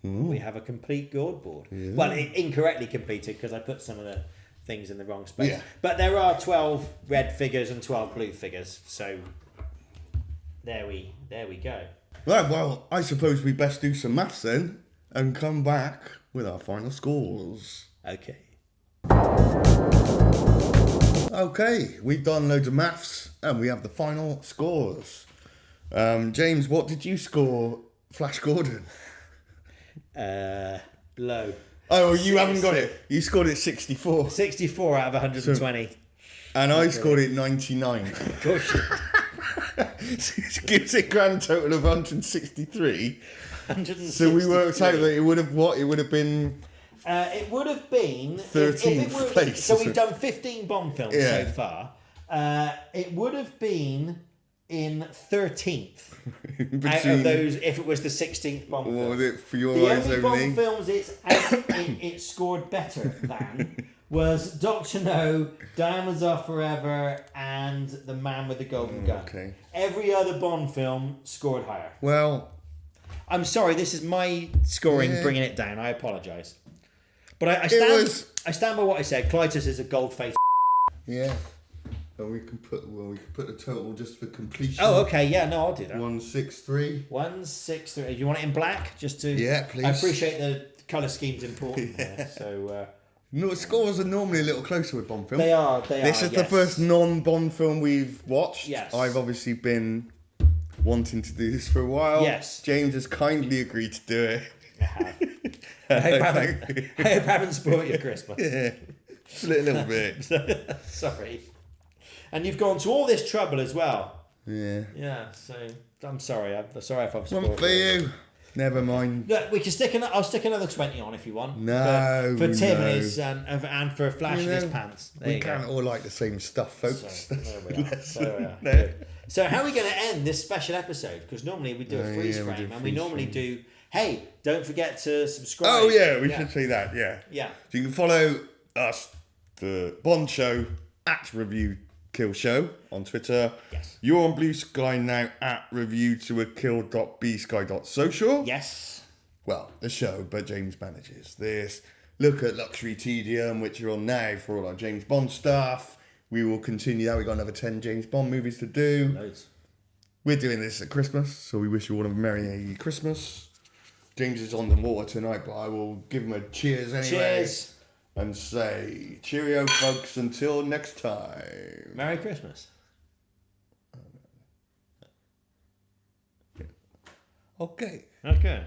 We have a complete gourd board. Yeah. Well, incorrectly completed because I put some of the things in the wrong space. Yeah. But there are 12 red figures and 12 blue figures. So there we go. Right. Well, I suppose we best do some maths then and come back with our final scores. Okay. Okay, we've done loads of maths and we have the final scores. James, what did you score Flash Gordon? Low. Oh, you haven't got it. You scored it 64. 64 out of 120. And I scored it 99. Of course you It gives it a grand total of 163. 163. So we worked out that it would have what? It would have been... It would have been 13th place. So we've done 15 Bond films Yeah. so far. It would have been in 13th out of those if it was the 16th Bond film. What was it for your The eyes only only? Bond films it scored better than was Dr. No, Diamonds Are Forever, and The Man with the Golden Gun. Okay. Every other Bond film scored higher. Well, I'm sorry, this is my scoring Yeah. bringing it down. I apologise. But I was- stand by what I said. Clytus is a gold-faced. yeah. And we can put the total just for completion. Oh, okay, yeah, no, I'll do that. 163. 163. You want it in black, just to? Yeah, please. I appreciate the colour scheme's important. There, so No, scores are normally a little closer with Bond films. they are. This is the yes. first non-Bond film we've watched. Yes. I've obviously been wanting to do this for a while. Yes. James has kindly agreed to do it. I hope I haven't spoiled your Christmas. Yeah, just a little bit. Sorry. And you've gone to all this trouble as well. Yeah. Yeah. So I'm sorry. I'm sorry if I've spoiled One for you. Never mind. Look, we can stick. I'll stick another 20 on if you want. No, For Tim no. and his and for Flash and his pants. There We you can't go. all like the same stuff, folks. So, there we are. There we are. No. Good. So how are we going to end this special episode? Because normally we do a freeze yeah, we frame, do and we freeze normally frame. do. Hey, don't forget to subscribe. Oh yeah, we should say that. Yeah. Yeah. So you can follow us, the Bond Show at Review Kill Show on Twitter. Yes. You're on Blue Sky now at review2akill.bsky.social. Yes. Well, the show, but James manages this. Look at Luxury Tedium, which you're on now for all our James Bond stuff. We will continue that. We've got another 10 James Bond movies to do. Loads. We're doing this at Christmas, so we wish you all a Merry Christmas. James is on the water tonight, but I will give him a cheers anyway. Cheers. And say, cheerio, folks, until next time. Merry Christmas. Okay. Okay.